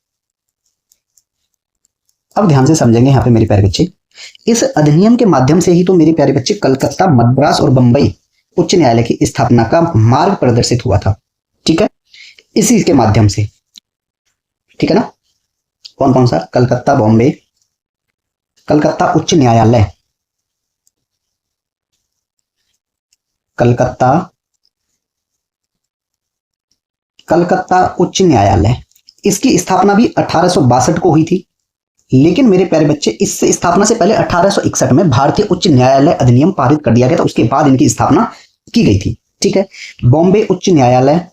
अब ध्यान से समझेंगे यहां पे मेरे प्यारे बच्चे, इस अधिनियम के माध्यम से ही तो मेरे प्यारे बच्चे कलकत्ता, मद्रास और बंबई उच्च न्यायालय की स्थापना का मार्ग प्रदर्शित हुआ था, ठीक है, इसी के माध्यम से, ठीक है ना। कौन कौन सा? कलकत्ता, बॉम्बे, कलकत्ता उच्च न्यायालय, कलकत्ता उच्च न्यायालय, इसकी स्थापना भी 1862 को हुई थी। लेकिन मेरे प्यारे बच्चे, इस स्थापना से पहले 1861 में भारतीय उच्च न्यायालय अधिनियम पारित कर दिया गया था, उसके बाद इनकी स्थापना की गई थी, ठीक है। बॉम्बे उच्च न्यायालय,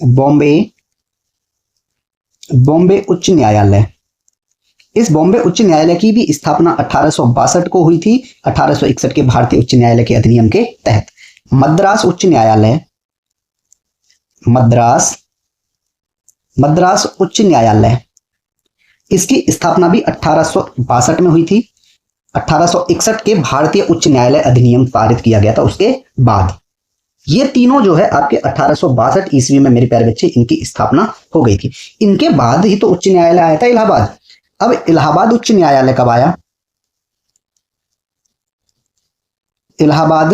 बॉम्बे उच्च न्यायालय, इस बॉम्बे उच्च न्यायालय की भी स्थापना 1862 को हुई थी, 1861 के भारतीय उच्च न्यायालय के अधिनियम के तहत। मद्रास उच्च न्यायालय, मद्रास उच्च न्यायालय, इसकी स्थापना भी 1862 में हुई थी, 1861 के भारतीय उच्च न्यायालय अधिनियम पारित किया गया था उसके बाद। ये तीनों जो है आपके 1862 ईस्वी में मेरे प्यारे बच्चे इनकी स्थापना हो गई थी। इनके बाद ही तो उच्च न्यायालय आया था इलाहाबाद। अब इलाहाबाद उच्च न्यायालय कब आया? इलाहाबाद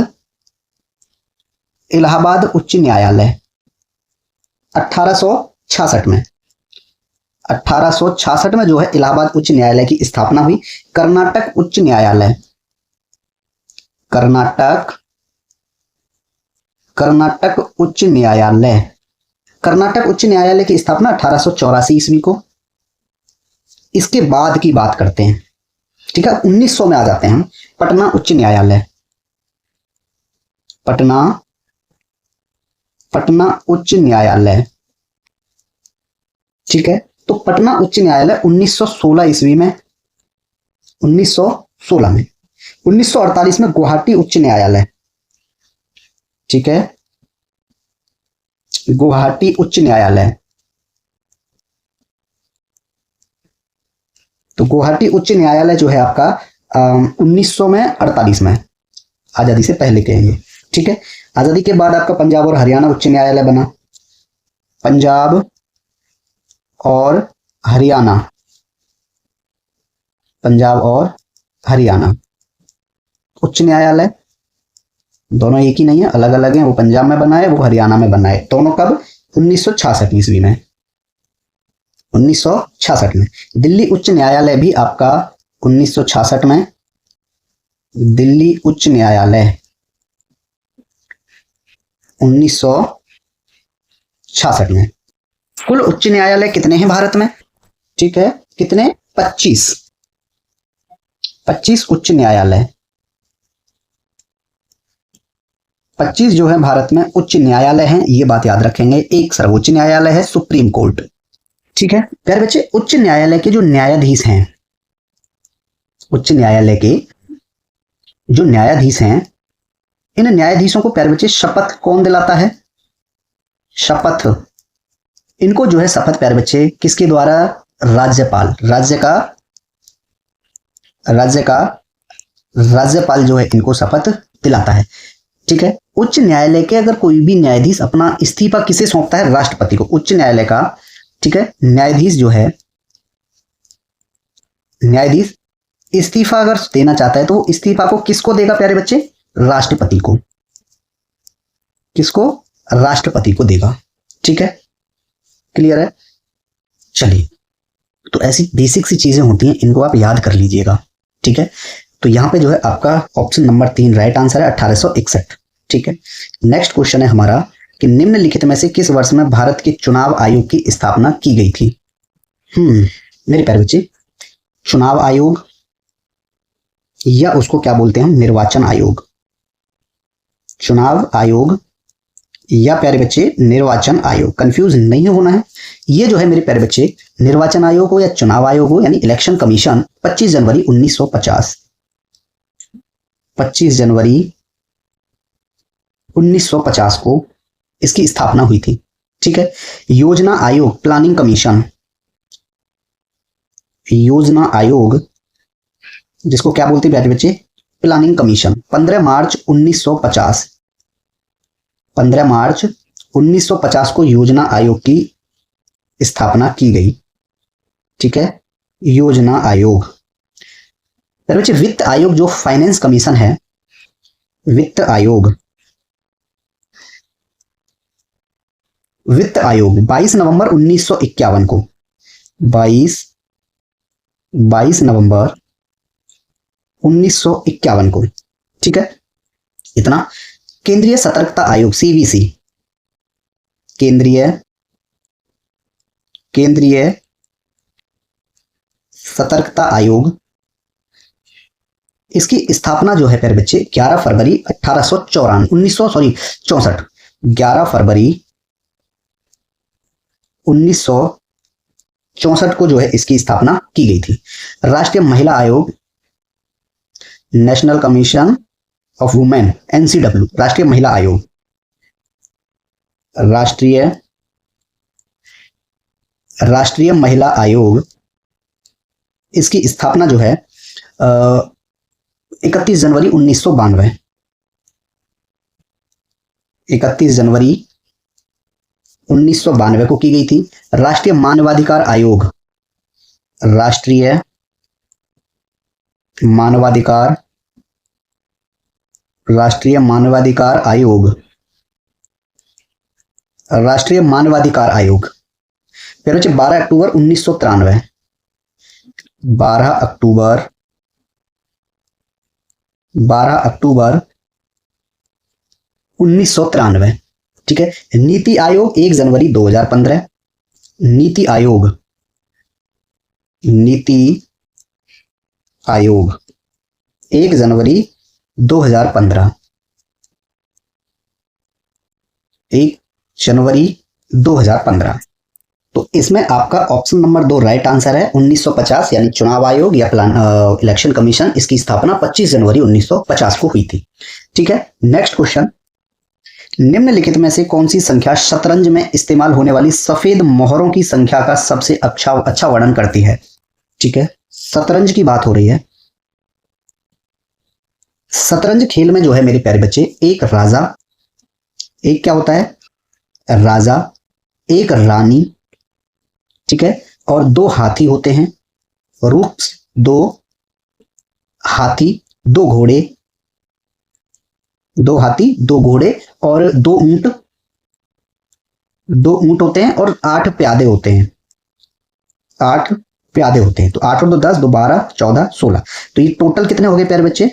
उच्च न्यायालय 1866 में, 1866 में जो है इलाहाबाद उच्च न्यायालय की स्थापना हुई। कर्नाटक उच्च न्यायालय, कर्नाटक उच्च न्यायालय, कर्नाटक उच्च न्यायालय की स्थापना 1884 ईस्वी को। इसके बाद की बात करते हैं, ठीक है, 1900 में आ जाते हैं हम। पटना उच्च न्यायालय, पटना उच्च न्यायालय, ठीक है। तो पटना उच्च न्यायालय 1916 ईस्वी में, 1916 में। 1948 में गुवाहाटी उच्च न्यायालय, ठीक है, गुवाहाटी उच्च न्यायालय। तो गुवाहाटी उच्च न्यायालय जो है आपका 1948 में, आजादी से पहले कहेंगे, ठीक है। आजादी के बाद आपका पंजाब और हरियाणा उच्च न्यायालय बना। पंजाब और हरियाणा, पंजाब और हरियाणा उच्च न्यायालय, दोनों एक ही नहीं है, अलग अलग हैं। वो पंजाब में बना है, वो हरियाणा में बना है। दोनों कब? 1966 ईस्वी में, 1966 में। दिल्ली उच्च न्यायालय भी आपका 1966 में, दिल्ली उच्च न्यायालय 1966 में। कुल उच्च न्यायालय कितने हैं भारत में? ठीक है, कितने? 25 उच्च न्यायालय, 25 जो है भारत में उच्च न्यायालय हैं, ये बात याद रखेंगे। एक सर्वोच्च न्यायालय है, सुप्रीम कोर्ट, ठीक है प्यारे बच्चे। उच्च न्यायालय के जो न्यायाधीश हैं, उच्च न्यायालय के जो न्यायाधीश हैं, इन न्यायाधीशों को प्यारे बच्चे शपथ कौन दिलाता है? शपथ इनको जो है शपथ प्यारे बच्चे किसके द्वारा? राज्यपाल, राज्यपाल जो है इनको शपथ दिलाता है, ठीक है। उच्च न्यायालय के अगर कोई भी न्यायाधीश अपना इस्तीफा किसे सौंपता है? राष्ट्रपति को। उच्च न्यायालय का, ठीक है, न्यायाधीश जो है, न्यायाधीश इस्तीफा अगर देना चाहता है तो इस्तीफा को किसको देगा प्यारे बच्चे? राष्ट्रपति को। किसको? राष्ट्रपति को देगा, ठीक है, क्लियर है। चलिए तो ऐसी बेसिक सी चीजें होती हैं, इनको आप याद कर लीजिएगा। ठीक है, तो यहाँ पे जो है आपका ऑप्शन नंबर 3 राइट आंसर है, 1861। ठीक है, नेक्स्ट क्वेश्चन है हमारा कि निम्नलिखित में से किस वर्ष में भारत के चुनाव आयोग की स्थापना की गई थी? मेरे प्यारे बच्चे, चुनाव आयोग या उसको क्या बोलते हैं हम, निर्वाचन आयोग। चुनाव आयोग या प्यारे बच्चे निर्वाचन आयोग, कंफ्यूज नहीं होना है। ये जो है मेरे प्यारे बच्चे, निर्वाचन आयोग हो या चुनाव आयोग हो, यानी इलेक्शन कमीशन, 25 जनवरी 1950, 25 जनवरी 1950 को इसकी स्थापना हुई थी। ठीक है, योजना आयोग, प्लानिंग कमीशन, योजना आयोग जिसको क्या बोलते हैं प्यारे बच्चे, प्लानिंग कमीशन, 15 मार्च 1950, 15 मार्च 1950 को योजना आयोग की स्थापना की गई। ठीक है, योजना आयोग। प्यारे बच्चे, वित्त आयोग जो फाइनेंस कमीशन है, वित्त आयोग, वित्त आयोग 22 नवंबर 1951 को, 22 नवंबर 1951 को। ठीक है, इतना। केंद्रीय सतर्कता आयोग, सीवीसी, केंद्रीय सतर्कता आयोग, इसकी स्थापना जो है प्यारे बच्चे 11 फरवरी 64 11 फरवरी 1964 को जो है इसकी स्थापना की गई थी। राष्ट्रीय महिला आयोग, national commission of women, NCW, राष्ट्रीय महिला आयोग, राष्ट्रीय महिला आयोग, इसकी स्थापना जो है 31 जनवरी 1992, 31 जनवरी 1992 को की गई थी। राष्ट्रीय मानवाधिकार आयोग, राष्ट्रीय मानवाधिकार आयोग, राष्ट्रीय मानवाधिकार आयोग, फिर 12 अक्टूबर 1993, 12 अक्टूबर 1993। ठीक है, नीति आयोग 1 जनवरी 2015, नीति आयोग 1 जनवरी 2015, 1 जनवरी 2015। तो इसमें आपका ऑप्शन नंबर 2 राइट आंसर है, 1950, यानी चुनाव आयोग या इलेक्शन कमीशन, इसकी स्थापना 25 जनवरी 1950 को हुई थी। ठीक है, नेक्स्ट क्वेश्चन, निम्नलिखित में से कौन सी संख्या शतरंज में इस्तेमाल होने वाली सफेद मोहरों की संख्या का सबसे अच्छा वर्णन करती है? ठीक है, शतरंज की बात हो रही है। शतरंज खेल में जो है मेरे प्यारे बच्चे, एक राजा, एक क्या होता है, राजा, एक रानी, ठीक है, और 2 हाथी होते हैं, रुक, 2 हाथी, 2 घोड़े, 2 हाथी, 2 घोड़े और 2 ऊंट, 2 ऊंट होते हैं और 8 प्यादे होते हैं, 8 प्यादे होते हैं। तो 8 और 2 10, 2 12, 14, 16। तो ये टोटल कितने हो गए प्यारे बच्चे,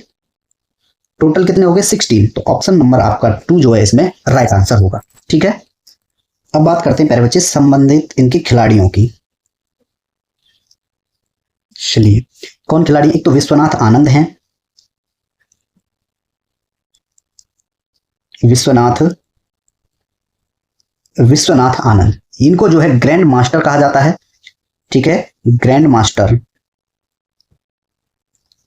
टोटल कितने हो गए, 16। तो ऑप्शन नंबर आपका 2 जो है इसमें राइट आंसर होगा। ठीक है, अब बात करते हैं प्यारे बच्चे संबंधित इनके खिलाड़ियों की। चलिए, कौन खिलाड़ी, एक तो विश्वनाथ आनंद हैं, विश्वनाथ आनंद, इनको जो है ग्रैंड मास्टर कहा जाता है। ठीक है, ग्रैंड मास्टर,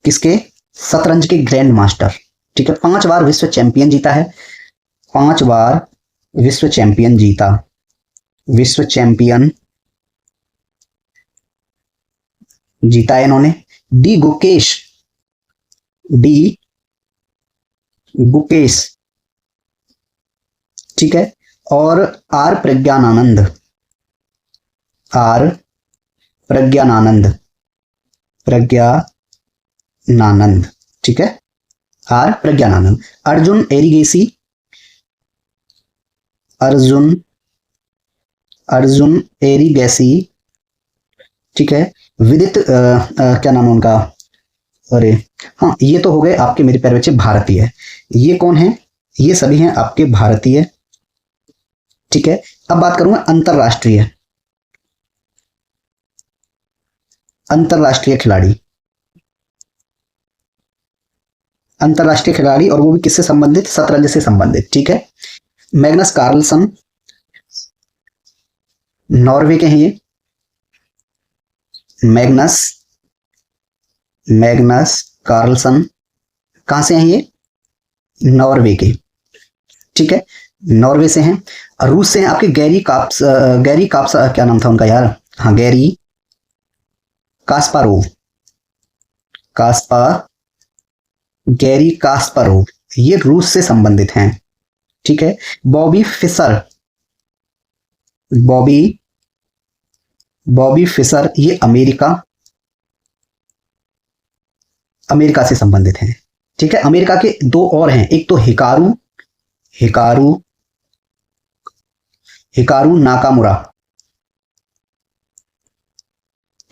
किसके, शतरंज के ग्रैंड मास्टर। ठीक है, 5 बार विश्व चैंपियन जीता है, 5 बार विश्व चैंपियन जीता, विश्व चैंपियन जीता है इन्होंने। डी गुकेश, ठीक है, और आर प्रज्ञानानंद, ठीक है, आर प्रज्ञानानंद। अर्जुन एरिगेसी, ठीक है। विदित क्या नाम है उनका, अरे हाँ, ये तो हो गए आपके मेरे प्यारे बच्चे भारतीय। ये कौन है, ये सभी हैं आपके भारतीय। ठीक है, अब बात करूंगा अंतरराष्ट्रीय, अंतरराष्ट्रीय खिलाड़ी, अंतरराष्ट्रीय खिलाड़ी, और वो भी किससे संबंधित, शतरंज से संबंधित। ठीक है, मैग्नस कार्लसन, नॉर्वे के हैं ये। मैग्नस, मैग्नस कार्लसन कहां से हैं ये, नॉर्वे के। ठीक है, नॉर्वे से हैं। रूस से हैं आपके गैरी काप्स, गैरी काप्स क्या नाम था उनका यार, हाँ Gary Kasparov, Kaspa Gary Kasparov, ये रूस से संबंधित हैं। ठीक है, Bobby Fischer, Bobby Bobby Fischer, ये अमेरिका, अमेरिका से संबंधित हैं। ठीक है, अमेरिका के दो और हैं, एक तो हिकारू, हिकारू हिकारू नाकामुरा।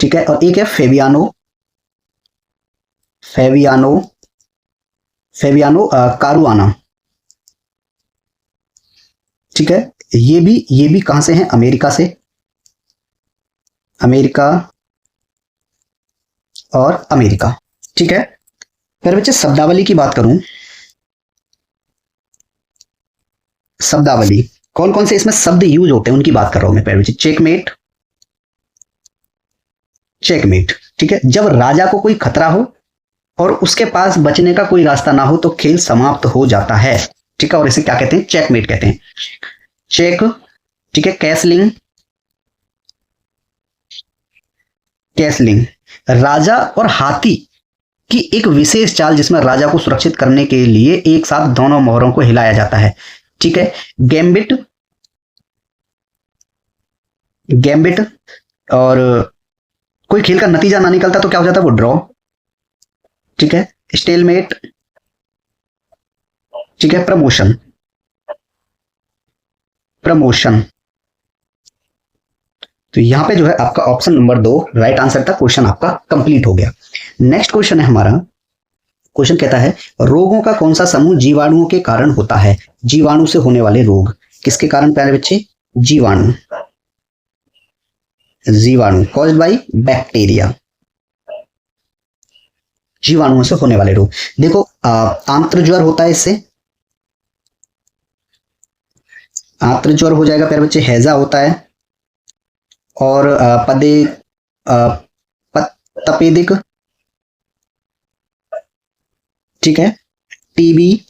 ठीक है, और एक है फेबियानो, फेबियानो फेबियानो कारुआना। ठीक है, ये भी कहां से हैं, अमेरिका से, अमेरिका और अमेरिका। ठीक है, फिर बच्चे शब्दावली की बात करूं, शब्दावली कौन कौन से इसमें शब्द यूज होते हैं उनकी बात कर रहा हूं मैं पहले बच्चे। Checkmate, checkmate. ठीक है, जब राजा को कोई खतरा हो और उसके पास बचने का कोई रास्ता ना हो तो खेल समाप्त हो जाता है। ठीक है, और इसे क्या कहते हैं, चेकमेट कहते हैं, चेक। ठीक है, कैसलिंग, कैसलिंग राजा और हाथी की एक विशेष चाल जिसमें राजा को सुरक्षित करने के लिए एक साथ दोनों मोहरों को हिलाया जाता है। ठीक है, गैम्बिट, गैम्बिट, और कोई खेल का नतीजा ना निकलता तो क्या हो जाता, वो ड्रॉ। ठीक है, स्टेलमेट। ठीक है, प्रमोशन, प्रमोशन। तो यहां पे जो है आपका ऑप्शन नंबर 2 राइट आंसर था, क्वेश्चन आपका कंप्लीट हो गया। नेक्स्ट क्वेश्चन है हमारा, क्वेश्चन कहता है रोगों का कौन सा समूह जीवाणुओं के कारण होता है, जीवाणु से होने वाले रोग किसके कारण प्यारे बच्चे, जीवाणु, जीवाणु कॉज्ड बाय बैक्टीरिया, जीवाणुओं से होने वाले रोग। देखो आंत्र ज्वर होता है इससे, आंत्र ज्वर हो जाएगा प्यारे बच्चे, हैजा होता है, और पदे तपेदिक। ठीक है, टीबी,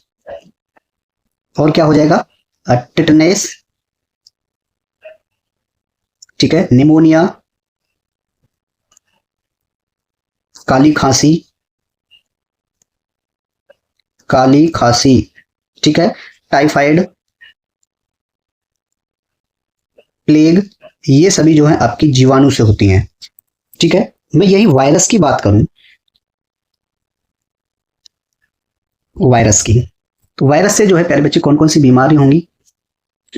और क्या हो जाएगा, टिटनेस। ठीक है, निमोनिया, काली खांसी, काली खांसी। ठीक है, टाइफाइड, प्लेग, ये सभी जो है आपकी जीवाणु से होती हैं। ठीक है, मैं यही वायरस की बात करूं, वायरस की, तो वायरस से जो है प्यारे बच्चे कौन कौन सी बीमारी होंगी,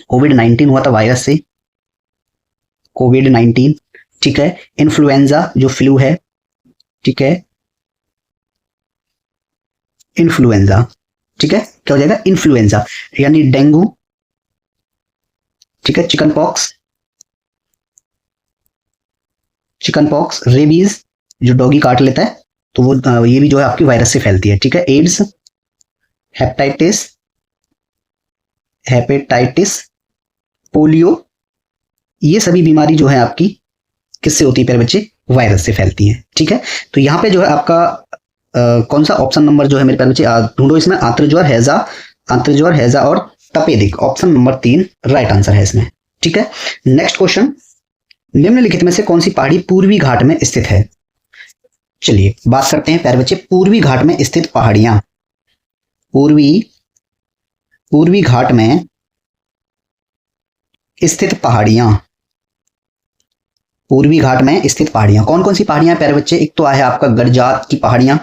कोविड-19 हुआ था वायरस से, कोविड-19। ठीक है, इन्फ्लुएंजा जो फ्लू है। ठीक है, इन्फ्लुएंजा। ठीक है, क्या हो जाएगा, इन्फ्लुएंजा, यानी डेंगू। ठीक है, chicken pox, chicken pox, rabies जो डॉगी काट लेता है, तो वो ये भी जो है आपकी वायरस से फैलती है। ठीक है, एड्स, हेपेटाइटिस, हेपेटाइटिस, पोलियो, ये सभी बीमारी जो है आपकी किससे होती है प्यारे बच्चे, वायरस से फैलती है। ठीक है, तो यहाँ पे जो है आपका कौन सा ऑप्शन नंबर जो है मेरे प्यारे बच्चे ढूंढो इसमें, आंत्रज्वर, हैजा, आंत्रज्वर, हैजा और तपेदिक, ऑप्शन नंबर 3 राइट आंसर है इसमें। ठीक है, नेक्स्ट क्वेश्चन, निम्नलिखित में से कौन सी पहाड़ी पूर्वी घाट में स्थित है। चलिए बात करते हैं प्यारे बच्चे, पूर्वी घाट में स्थित पहाड़ियां, पूर्वी घाट में स्थित पहाड़ियां, पूर्वी घाट में स्थित पहाड़ियां कौन कौन सी पहाड़ियां प्यारे बच्चे, एक तो है आपका गडजात की पहाड़ियां।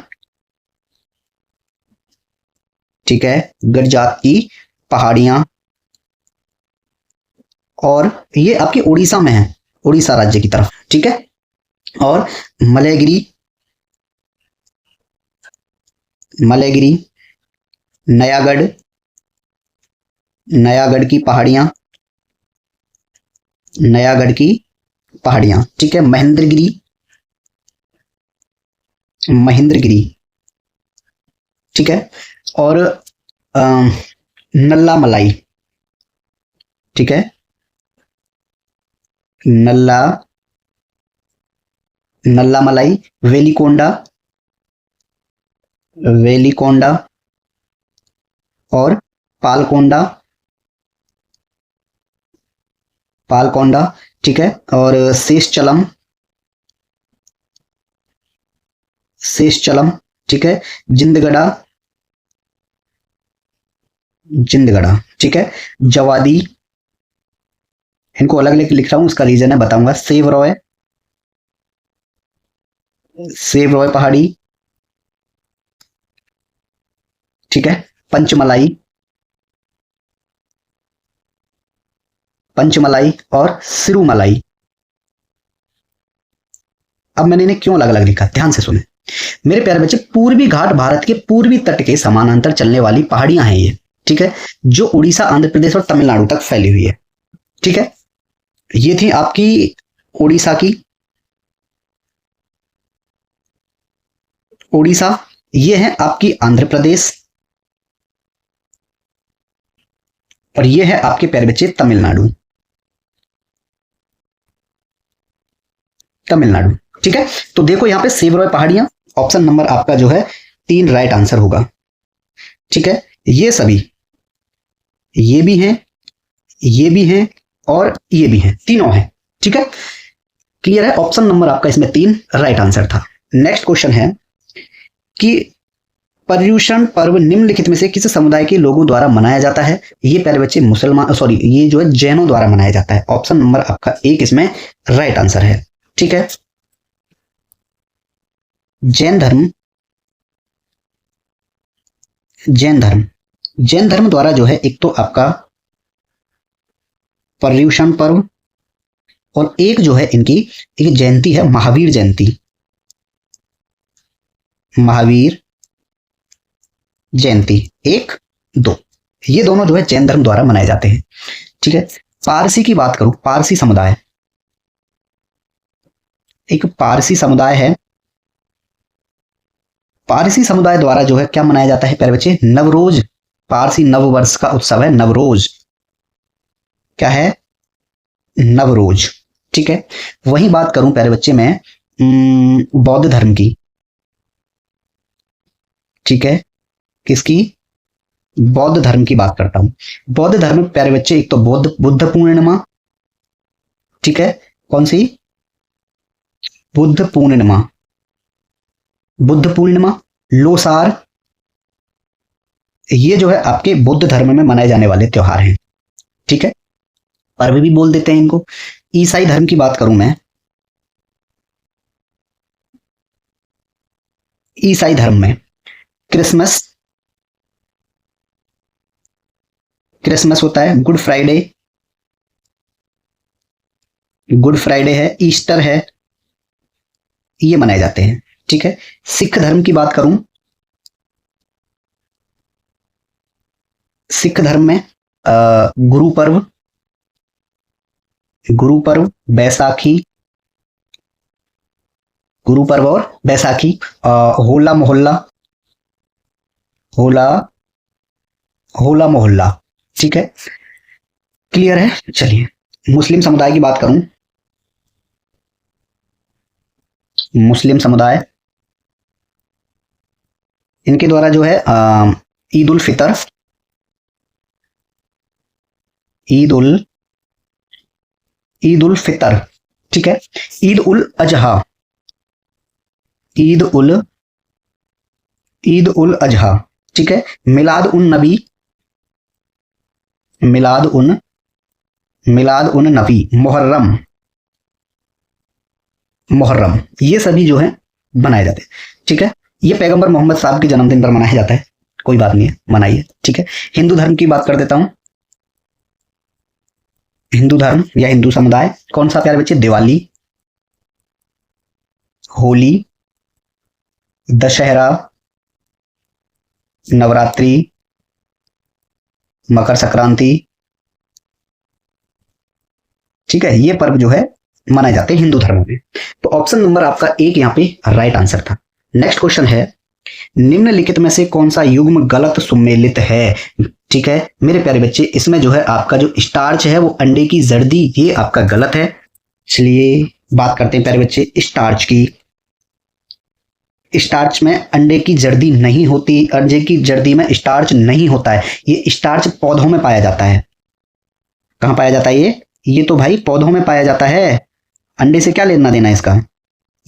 ठीक है, गडजात की पहाड़ियां, और ये आपकी उड़ीसा में है, उड़ीसा राज्य की तरफ। ठीक है, और मलयगिरी, मलयगिरी, नयागढ़, नयागढ़ की पहाड़ियां, नयागढ़ की पहाड़ियां, ठीक है। महेंद्रगिरी, महेंद्रगिरी, ठीक है। और नल्ला मलाई, ठीक है, नल्ला, नल्ला मलाई, वेलिकोंडा, वेलिकोंडा और पालकोंडा, पालकोंडा, ठीक है। और शेषचलम, शेषचलम, ठीक है। जिंदगड़ा, जिंदगड़ा, ठीक है। जवादी, इनको अलग अलग लिख रहा हूं, उसका रीजन है बताऊंगा। सेव रॉय, सेव रॉय पहाड़ी, ठीक है। पंचमलाई, पंचमलाई और सिरुमलाई। अब मैंने इन्हें क्यों अलग अलग लिखा, ध्यान से सुने मेरे प्यारे बच्चे। पूर्वी घाट भारत के पूर्वी तट के समानांतर चलने वाली पहाड़ियां हैं ये, ठीक है, जो उड़ीसा, आंध्र प्रदेश और तमिलनाडु तक फैली हुई है, ठीक है। ये थी आपकी उड़ीसा की, उड़ीसा, ये है आपकी आंध्र प्रदेश, और ये है आपके प्यारे बच्चे तमिलनाडु, तमिलनाडु, ठीक है। तो देखो यहां पे सेवरॉय पहाड़ियां, ऑप्शन नंबर आपका जो है 3 राइट आंसर होगा, ठीक है। ये सभी, ये भी हैं, ये भी हैं और ये भी हैं, तीनों हैं, ठीक है। क्लियर है, ऑप्शन नंबर आपका इसमें 3 राइट आंसर था। नेक्स्ट क्वेश्चन है कि पर्युषण पर्व निम्नलिखित में से किस समुदाय के लोगों द्वारा मनाया जाता है। ये प्यारे बच्चे मुसलमान, सॉरी, ये जो है जैनों द्वारा मनाया जाता है। ऑप्शन नंबर आपका 1 इसमें राइट आंसर है, ठीक है। जैन धर्म, जैन धर्म, जैन धर्म द्वारा जो है एक तो आपका पर्युषण पर्व, और एक जो है इनकी एक जयंती है महावीर जयंती, महावीर जयंती 1, 2, ये दोनों जो है जैन धर्म द्वारा मनाए जाते हैं, ठीक है। पारसी की बात करूं, पारसी समुदाय, एक पारसी समुदाय है, पारसी समुदाय द्वारा जो है क्या मनाया जाता है प्यारे बच्चे, नवरोज, पारसी नववर्ष का उत्सव है नवरोज, क्या है, नवरोज, ठीक है। वही बात करूं प्यारे बच्चे मैं बौद्ध धर्म की, ठीक है, किसकी, बौद्ध धर्म की बात करता हूं। बौद्ध धर्म में प्यारे बच्चे एक तो बुद्ध पूर्णिमा, ठीक है, कौन सी, बुद्ध पूर्णिमा, बुद्ध पूर्णिमा, लोसार, ये जो है आपके बुद्ध धर्म में मनाए जाने वाले त्योहार हैं, ठीक है, पर्व भी बोल देते हैं इनको। ईसाई धर्म की बात करूं मैं, ईसाई धर्म में क्रिसमस, क्रिसमस होता है, गुड फ्राइडे, गुड फ्राइडे है, ईस्टर है, ये मनाए जाते हैं, ठीक है। सिख धर्म की बात करूं, सिख धर्म में गुरु पर्व, गुरु पर्व, बैसाखी, गुरु पर्व और बैसाखी, होला मोहल्ला, होला, होला मोहल्ला, ठीक है, क्लियर है। चलिए मुस्लिम समुदाय की बात करूं, मुस्लिम समुदाय, इनके द्वारा जो है ईद उल फितर, ईद उल फितर, ठीक है, ईद उल अजहा, ईद उल अजहा, ठीक है, मिलाद उन नबी, मिलाद उन नबी, मुहर्रम, मुहर्रम, ये सभी जो है बनाए जाते हैं, ठीक है। ये पैगंबर मोहम्मद साहब के जन्मदिन पर मनाया जाता है, कोई बात नहीं है, मनाइए, ठीक है। हिंदू धर्म की बात कर देता हूं, हिंदू धर्म या हिंदू समुदाय, कौन सा प्यारे बच्चे, दिवाली, होली, दशहरा, नवरात्रि, मकर संक्रांति। ठीक है, ये पर्व जो है मनाए जाते हैं हिंदू धर्म में। तो ऑप्शन नंबर आपका एक यहाँ पे राइट आंसर था। नेक्स्ट क्वेश्चन है, निम्नलिखित में से कौन सा युग्म गलत सुमेलित है? ठीक है मेरे प्यारे बच्चे, इसमें जो है आपका जो स्टार्च है वो अंडे की जर्दी, ये आपका गलत है। चलिए बात करते हैं प्यारे बच्चे स्टार्च की। स्टार्च में अंडे की जर्दी नहीं होती, अंडे की जर्दी में स्टार्च नहीं होता है। ये स्टार्च पौधों में पाया जाता है। कहां पाया जाता है ये तो भाई पौधों में पाया जाता है। अंडे से क्या लेना देना इसका,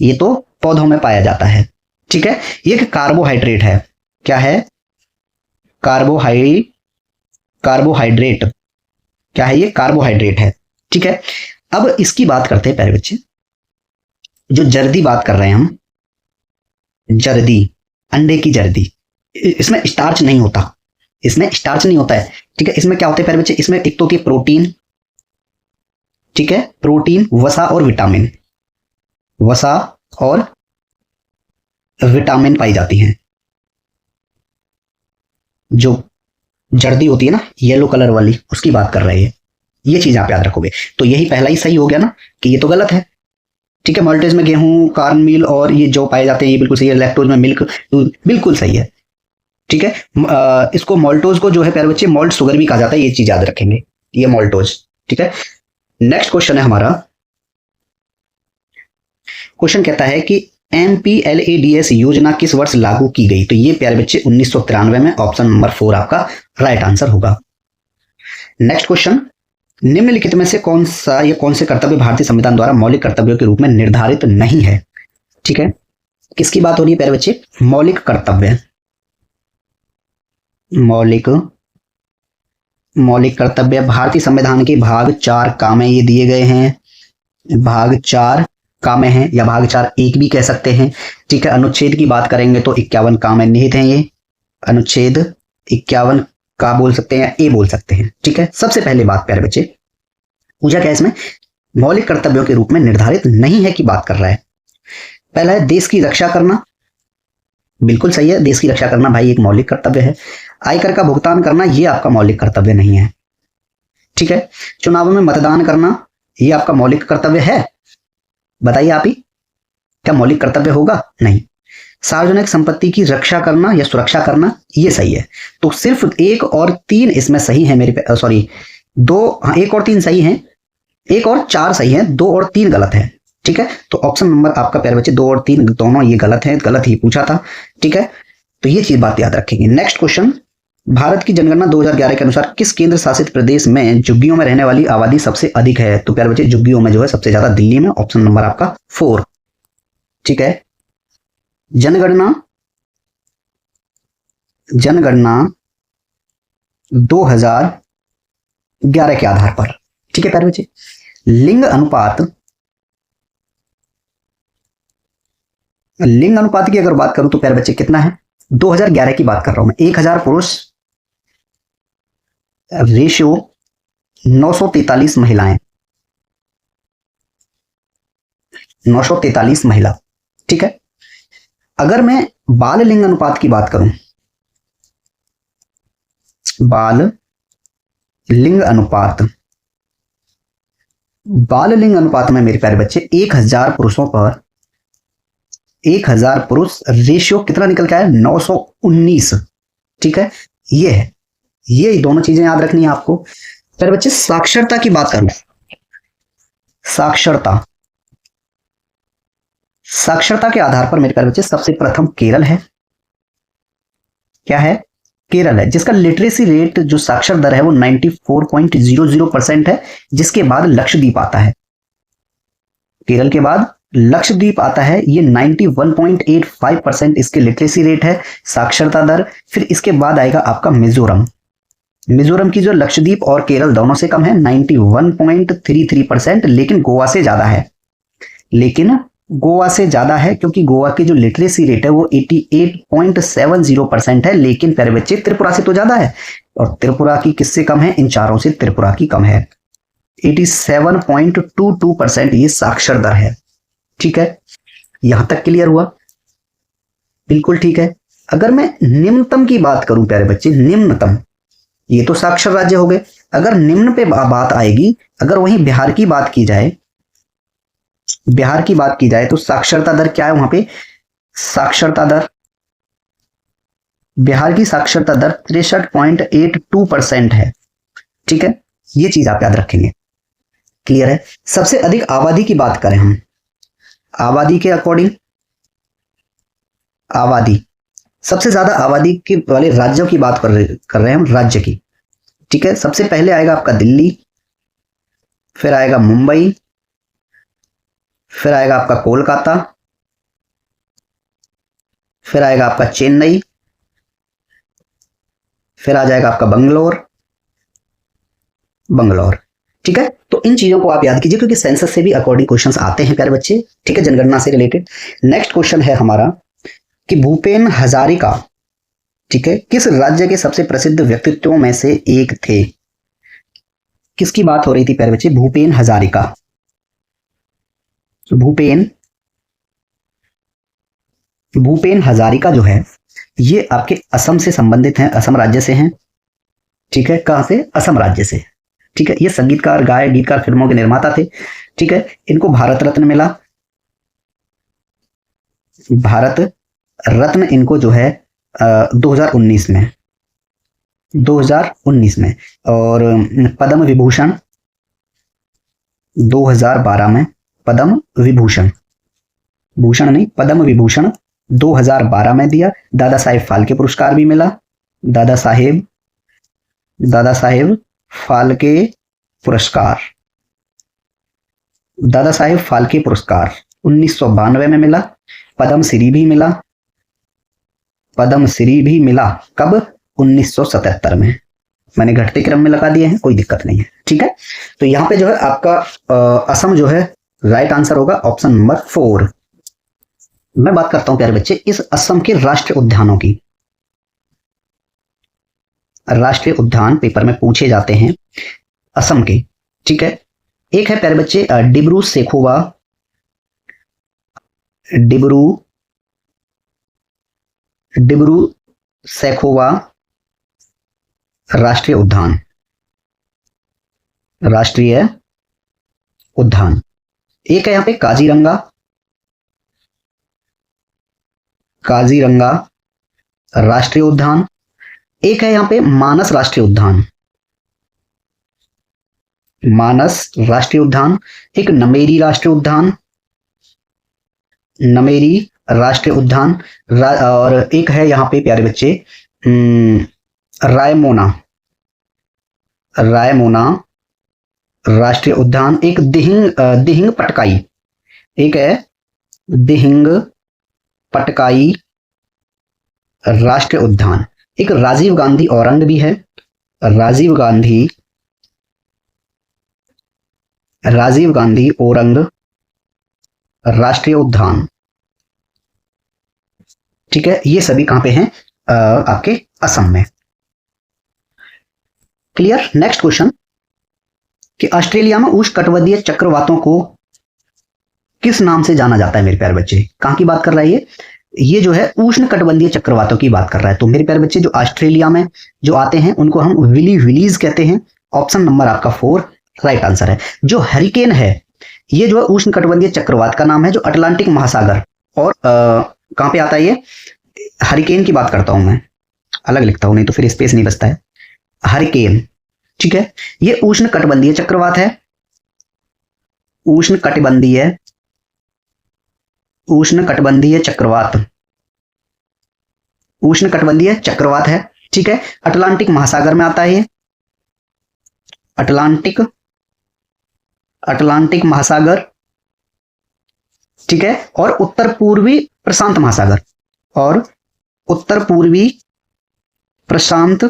ये तो पौधों में पाया जाता है। ठीक है, ये एक कार्बोहाइड्रेट है। क्या है? कार्बोहाइड्रेट। क्या है ये? कार्बोहाइड्रेट है। ठीक है, अब इसकी बात करते हैं प्यारे बच्चे, जो जर्दी बात कर रहे हैं हम, जर्दी, अंडे की जर्दी, इसमें स्टार्च नहीं होता, इसमें स्टार्च नहीं होता है। ठीक है, इसमें क्या होता है प्यारे बच्चे, इसमें एक तो होती है प्रोटीन, ठीक है, प्रोटीन, वसा और विटामिन, वसा और विटामिन पाई जाती हैं। जो जर्दी होती है ना येलो कलर वाली, उसकी बात कर रहे हैं। ये चीज आप याद रखोगे। तो यही पहला ही सही हो गया ना, कि ये तो गलत है। ठीक है, मॉल्टेज में गेहूं, कार्न मील और ये जो पाए जाते हैं ये बिल्कुल सही है। लैक्टोज में मिल्क बिल्कुल सही है। ठीक है, इसको मॉल्टोज को जो है प्यारे बच्चे मॉल्ट शुगर भी कहा जाता है, ये चीज याद रखेंगे, ये मॉल्टोज। ठीक है, नेक्स्ट क्वेश्चन है हमारा। क्वेश्चन कहता है कि MPLADS योजना किस वर्ष लागू की गई? तो ये प्यारे बच्चे 1993 में, ऑप्शन नंबर 4 आपका राइट आंसर होगा। नेक्स्ट क्वेश्चन, निम्नलिखित में से कौन से कर्तव्य भारतीय संविधान द्वारा मौलिक कर्तव्यों के रूप में निर्धारित नहीं है? ठीक है, किसकी बात हो रही है प्यारे बच्चे? मौलिक कर्तव्य, मौलिक कर्तव्य भारतीय संविधान के भाग 4 कामें ये दिए गए हैं। भाग 4 कामें हैं, या भाग 4 एक भी कह सकते हैं। ठीक है, अनुच्छेद की बात करेंगे तो 51 कामें निहित हैं। ये अनुच्छेद 51 का बोल सकते हैं या ए बोल सकते हैं। ठीक है, सबसे पहले बात प्यारे बच्चे पूछा क्या इसमें, मौलिक कर्तव्यों के रूप में निर्धारित नहीं है की बात कर रहा है। पहला है देश की रक्षा करना, बिल्कुल सही है, देश की रक्षा करना भाई एक मौलिक कर्तव्य है। आयकर का भुगतान करना ये आपका मौलिक कर्तव्य नहीं है। ठीक है, चुनावों में मतदान करना ये आपका मौलिक कर्तव्य है? बताइए आप ही, क्या मौलिक कर्तव्य होगा? नहीं। सार्वजनिक संपत्ति की रक्षा करना या सुरक्षा करना ये सही है। तो सिर्फ 1 और 3 इसमें सही है मेरे, सॉरी 2, हाँ 1 और 3 सही हैं, 1 और 4 सही है, 2 और 3 गलत है। ठीक है, तो ऑप्शन नंबर आपका प्यारे बच्चे 2 और 3 दोनों ये गलत है, गलत ही पूछा था। ठीक है, तो ये चीज बात याद रखेंगे। नेक्स्ट क्वेश्चन, भारत की जनगणना 2011 के अनुसार किस केंद्र शासित प्रदेश में झुग्गियों में रहने वाली आबादी सबसे अधिक है? तो प्यारे बच्चे झुग्गियों में जो है सबसे ज्यादा दिल्ली में, ऑप्शन नंबर आपका 4। ठीक है, जनगणना 2011 के आधार पर। ठीक है प्यारे बच्चे, लिंग अनुपात की अगर बात करूं तो प्यारे बच्चे कितना है? 2011 की बात कर रहा हूं मैं। 1000 पुरुष रेशियो 943 महिलाएं, 943 महिला। ठीक है, अगर मैं बाल लिंग अनुपात की बात करूं, बाल लिंग अनुपात में मेरे प्यारे बच्चे 1000 पुरुषों पर 1000 पुरुष रेशियो कितना निकल के आया? 919। ठीक है, ये है, ये दोनों चीजें याद रखनी है आपको। प्यारे बच्चे साक्षरता की बात करूं, साक्षरता के आधार पर मेरे प्यारे बच्चे सबसे प्रथम केरल है। क्या है? केरल है, जिसका लिटरेसी रेट जो साक्षर दर है वो 94.00% है। जिसके बाद लक्षद्वीप आता है, केरल के बाद लक्षद्वीप आता है, ये 91.85% इसके लिटरेसी रेट है, साक्षरता दर। फिर इसके बाद आएगा आपका मिजोरम। मिजोरम की जो लक्षद्वीप और केरल दोनों से कम है 91.33%, लेकिन गोवा से ज्यादा है, क्योंकि गोवा की जो लिटरेसी रेट है वो 88.70% है। लेकिन प्यारे बच्चे त्रिपुरा से तो ज्यादा है, और त्रिपुरा की किससे कम है? इन चारों से त्रिपुरा की कम है, 87.22% ये साक्षर दर है। ठीक है, यहां तक क्लियर हुआ? बिल्कुल ठीक है। अगर मैं निम्नतम की बात करूं प्यारे बच्चे, निम्नतम, ये तो साक्षर राज्य हो गए। अगर निम्न पे बात आएगी, अगर वहीं बिहार की बात की जाए, बिहार की बात की जाए तो साक्षरता दर क्या है वहां पे? साक्षरता दर, बिहार की साक्षरता दर 63.82% है। ठीक है, ये चीज आप याद रखेंगे। क्लियर है? सबसे अधिक आबादी की बात करें हम, आबादी के अकॉर्डिंग, आबादी, सबसे ज्यादा आबादी के वाले राज्यों की बात कर रहे हैं हम, राज्य की। ठीक है, सबसे पहले आएगा आपका दिल्ली, फिर आएगा मुंबई, फिर आएगा आपका कोलकाता, फिर आएगा आपका चेन्नई, फिर आ जाएगा आपका बंगलोर, बंगलोर। ठीक है, तो इन चीजों को आप याद कीजिए क्योंकि सेंसस से भी अकॉर्डिंग क्वेश्चंस आते हैं प्यारे बच्चे। ठीक है, जनगणना से रिलेटेड। नेक्स्ट क्वेश्चन है हमारा कि भूपेन हजारिका, ठीक है, किस राज्य के सबसे प्रसिद्ध व्यक्तित्वों में से एक थे? किसकी बात हो रही थी प्यारे बच्चे? भूपेन हजारिका। भूपेन हजारिका जो है ये आपके असम से संबंधित हैं, असम राज्य से हैं। ठीक है, कहां से? असम राज्य से। ठीक है, ये संगीतकार, गायक, गीतकार, फिल्मों के निर्माता थे। ठीक है, इनको भारत रत्न मिला, भारत रत्न इनको जो है 2019 में, 2019 में, और पद्म विभूषण 2012 में, पद्म विभूषण, भूषण नहीं, पद्म विभूषण 2012 में दिया। दादा साहेब फाल्के पुरस्कार भी मिला, दादा साहेब फाल्के पुरस्कार, दादा साहेब फाल्के पुरस्कार 1992 में मिला। पद्म श्री भी मिला, पद्म श्री भी मिला कब? 1977 में। मैंने घटते क्रम में लगा दिए हैं, कोई दिक्कत नहीं है। ठीक है, तो यहां पे जो है आपका असम जो है राइट आंसर होगा ऑप्शन नंबर 4। मैं बात करता हूं प्यारे बच्चे इस असम के राष्ट्रीय उद्यानों की। राष्ट्रीय उद्यान पेपर में पूछे जाते हैं असम के। ठीक है, एक है प्यारे बच्चे डिब्रू सेखोवा, डिब्रू सेखोवा राष्ट्रीय उद्यान, राष्ट्रीय उद्यान। एक है यहां पे काजीरंगा, काजीरंगा राष्ट्रीय उद्यान। एक है यहां पे मानस राष्ट्रीय उद्यान, मानस राष्ट्रीय उद्यान। एक नमेरी राष्ट्रीय उद्यान, नमेरी राष्ट्रीय उद्यान। और एक है यहां पे प्यारे बच्चे रायमोना, रायमोना राष्ट्रीय उद्यान। एक दिहिंग पटकाई, एक है दिहिंग पटकाई राष्ट्रीय उद्यान। एक राजीव गांधी औरंग भी है, राजीव गांधी औरंग राष्ट्रीय उद्यान। ठीक है, ये सभी कहां पे हैं? आपके असम में। क्लियर? नेक्स्ट क्वेश्चन कि ऑस्ट्रेलिया में उष्णकटिबंधीय चक्रवातों को किस नाम से जाना जाता है मेरे प्यारे बच्चे? कहां की बात कर रहा है ये जो है उष्णकटिबंधीय चक्रवातों की बात कर रहा है। तो मेरे प्यारे बच्चे जो ऑस्ट्रेलिया में जो आते हैं उनको हम विलीज कहते हैं। ऑप्शन नंबर आपका 4 राइट आंसर है। जो हरिकेन है ये जो है उष्णकटिबंधीय चक्रवात का नाम है, जो अटलांटिक महासागर और कहां पे आता है ये? हरिकेन की बात करता हूं मैं, अलग लिखता हूं नहीं तो फिर स्पेस नहीं बचता है। हरिकेन, ठीक है, ये उष्णकटिबंधीय चक्रवात है, उष्णकटिबंधीय चक्रवात है। ठीक है, अटलांटिक महासागर में आता है ये, अटलांटिक महासागर। ठीक है, और उत्तर पूर्वी प्रशांत महासागर, और उत्तर पूर्वी प्रशांत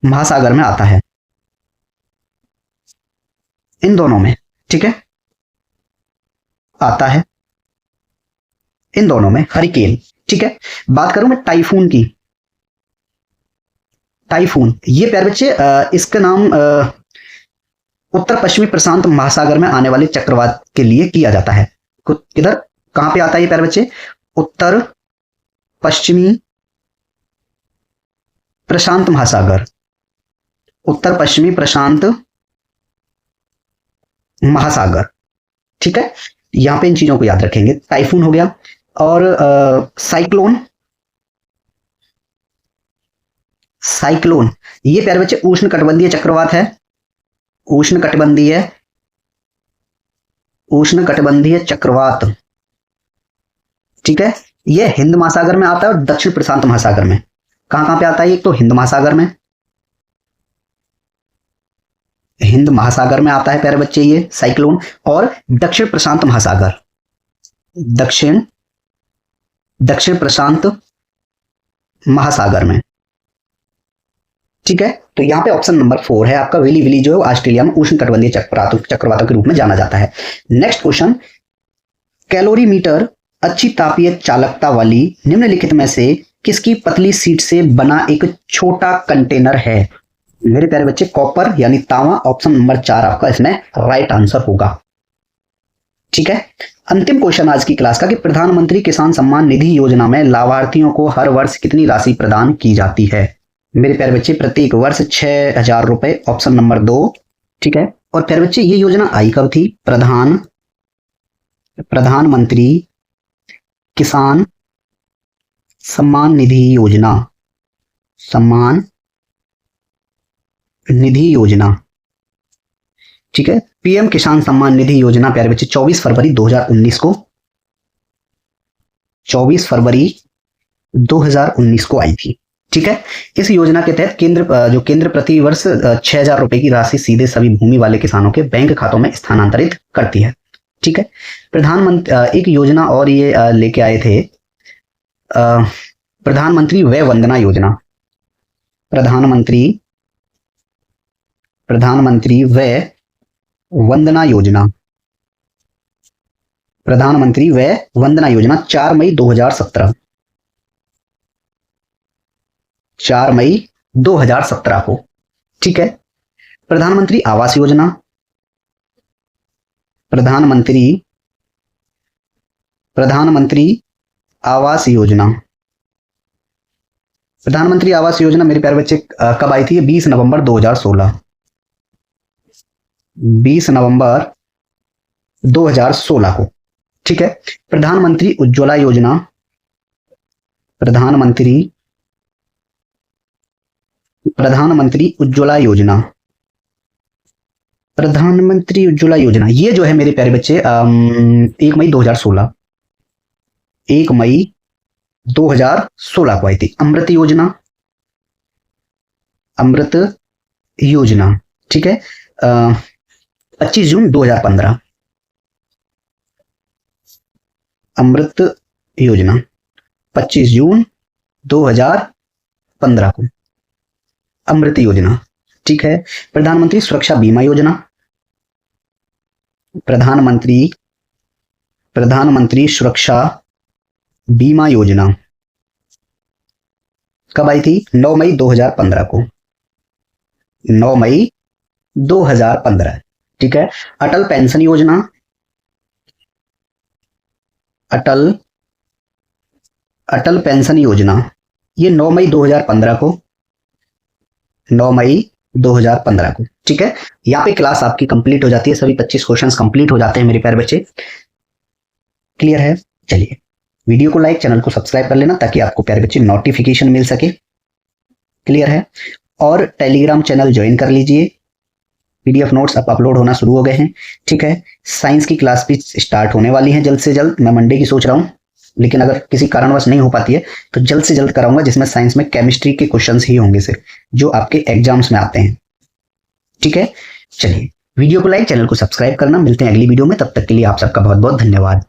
महासागर में आता है, इन दोनों में। ठीक है, आता है इन दोनों में हरिकेन। ठीक है, बात करूं मैं टाइफून की। टाइफून ये प्यारे बच्चे इसका नाम उत्तर पश्चिमी प्रशांत महासागर में आने वाले चक्रवात के लिए किया जाता है। किधर? कहां पे आता है ये प्यारे बच्चे? उत्तर पश्चिमी प्रशांत महासागर, उत्तर पश्चिमी प्रशांत महासागर। ठीक है, यहां पे इन चीजों को याद रखेंगे। टाइफून हो गया, और साइक्लोन, साइक्लोन ये प्यारे बच्चे उष्ण कटिबंधीय चक्रवात है, उष्ण कटिबंधीय चक्रवात। ठीक है, यह हिंद महासागर में आता है और दक्षिण प्रशांत महासागर में। कहां कहां पे आता है? एक तो हिंद महासागर में, हिंद महासागर में आता है प्यारे बच्चे ये साइक्लोन, और दक्षिण प्रशांत महासागर, दक्षिण प्रशांत महासागर में। ठीक है, तो यहां पे ऑप्शन नंबर 4 है आपका। विली विली जो है ऑस्ट्रेलिया में उष्ण कटिबंधीय चक्रवातों के रूप में जाना जाता है। नेक्स्ट क्वेश्चन, कैलोरीमीटर अच्छी तापीय चालकता वाली निम्नलिखित में से किसकी पतली सीट से बना एक छोटा कंटेनर है? मेरे प्यारे बच्चे कॉपर यानी तांबा, ऑप्शन नंबर 4 आपका इसमें राइट आंसर होगा। ठीक है, अंतिम क्वेश्चन आज की क्लास का कि प्रधानमंत्री किसान सम्मान निधि योजना में लाभार्थियों को हर वर्ष कितनी राशि प्रदान की जाती है? मेरे प्यारे बच्चे प्रत्येक वर्ष 6,000 रुपए, ऑप्शन नंबर 2। ठीक है, और प्यारे बच्चे ये योजना आई कब थी? प्रधानमंत्री किसान सम्मान निधि योजना, सम्मान निधि योजना। ठीक है, पीएम किसान सम्मान निधि योजना प्यारे बच्चे 24 फरवरी 2019 को, 24 फरवरी 2019 को आई थी। ठीक है, इस योजना के तहत केंद्र प्रति वर्ष 6,000 रुपए की राशि सीधे सभी भूमि वाले किसानों के बैंक खातों में स्थानांतरित करती है। ठीक है, प्रधानमंत्री एक योजना और ये लेके आए थे, प्रधानमंत्री वय वंदना योजना, प्रधानमंत्री वय वंदना योजना, प्रधानमंत्री वय वंदना योजना 4 मई 2017, 4 मई 2017 को। ठीक है, प्रधानमंत्री आवास योजना, प्रधानमंत्री आवास योजना, प्रधानमंत्री आवास योजना मेरे प्यारे बच्चे कब आई थी? 20 नवंबर 2016, 20 नवंबर 2016 को। ठीक है, प्रधानमंत्री उज्ज्वला योजना, प्रधानमंत्री उज्ज्वला योजना, प्रधानमंत्री उज्ज्वला योजना ये जो है मेरे प्यारे बच्चे 1 मई 2016, 1 मई 2016 को आई थी। अमृत योजना, ठीक है, 25 जून 2015, अमृत योजना 25 जून 2015 को अमृत योजना। ठीक है, प्रधानमंत्री सुरक्षा बीमा योजना, प्रधानमंत्री सुरक्षा बीमा योजना कब आई थी? 9 मई 2015 को, 9 मई 2015। ठीक है, अटल पेंशन योजना, अटल पेंशन योजना ये 9 मई 2015 को, 9 मई 2015 को। ठीक है, यहाँ पे क्लास आपकी कंप्लीट हो जाती है, सभी 25 क्वेश्चंस कंप्लीट हो जाते हैं मेरे प्यारे बच्चे। क्लियर है? चलिए वीडियो को लाइक, चैनल को सब्सक्राइब कर लेना ताकि आपको प्यारे बच्चे नोटिफिकेशन मिल सके। क्लियर है? और टेलीग्राम चैनल ज्वाइन कर लीजिए, पीडीएफ नोट्स अब अपलोड होना शुरू हो गए हैं। ठीक है, साइंस की क्लास भी स्टार्ट होने वाली है जल्द से जल्द। मैं मंडे की सोच रहा हूँ, लेकिन अगर किसी कारणवश नहीं हो पाती है तो जल्द से जल्द कराऊंगा, जिसमें साइंस में केमिस्ट्री के क्वेश्चंस ही होंगे सिर्फ, जो आपके एग्जाम्स में आते हैं। ठीक है, चलिए वीडियो को लाइक, चैनल को सब्सक्राइब करना। मिलते हैं अगली वीडियो में, तब तक के लिए आप सबका बहुत बहुत धन्यवाद।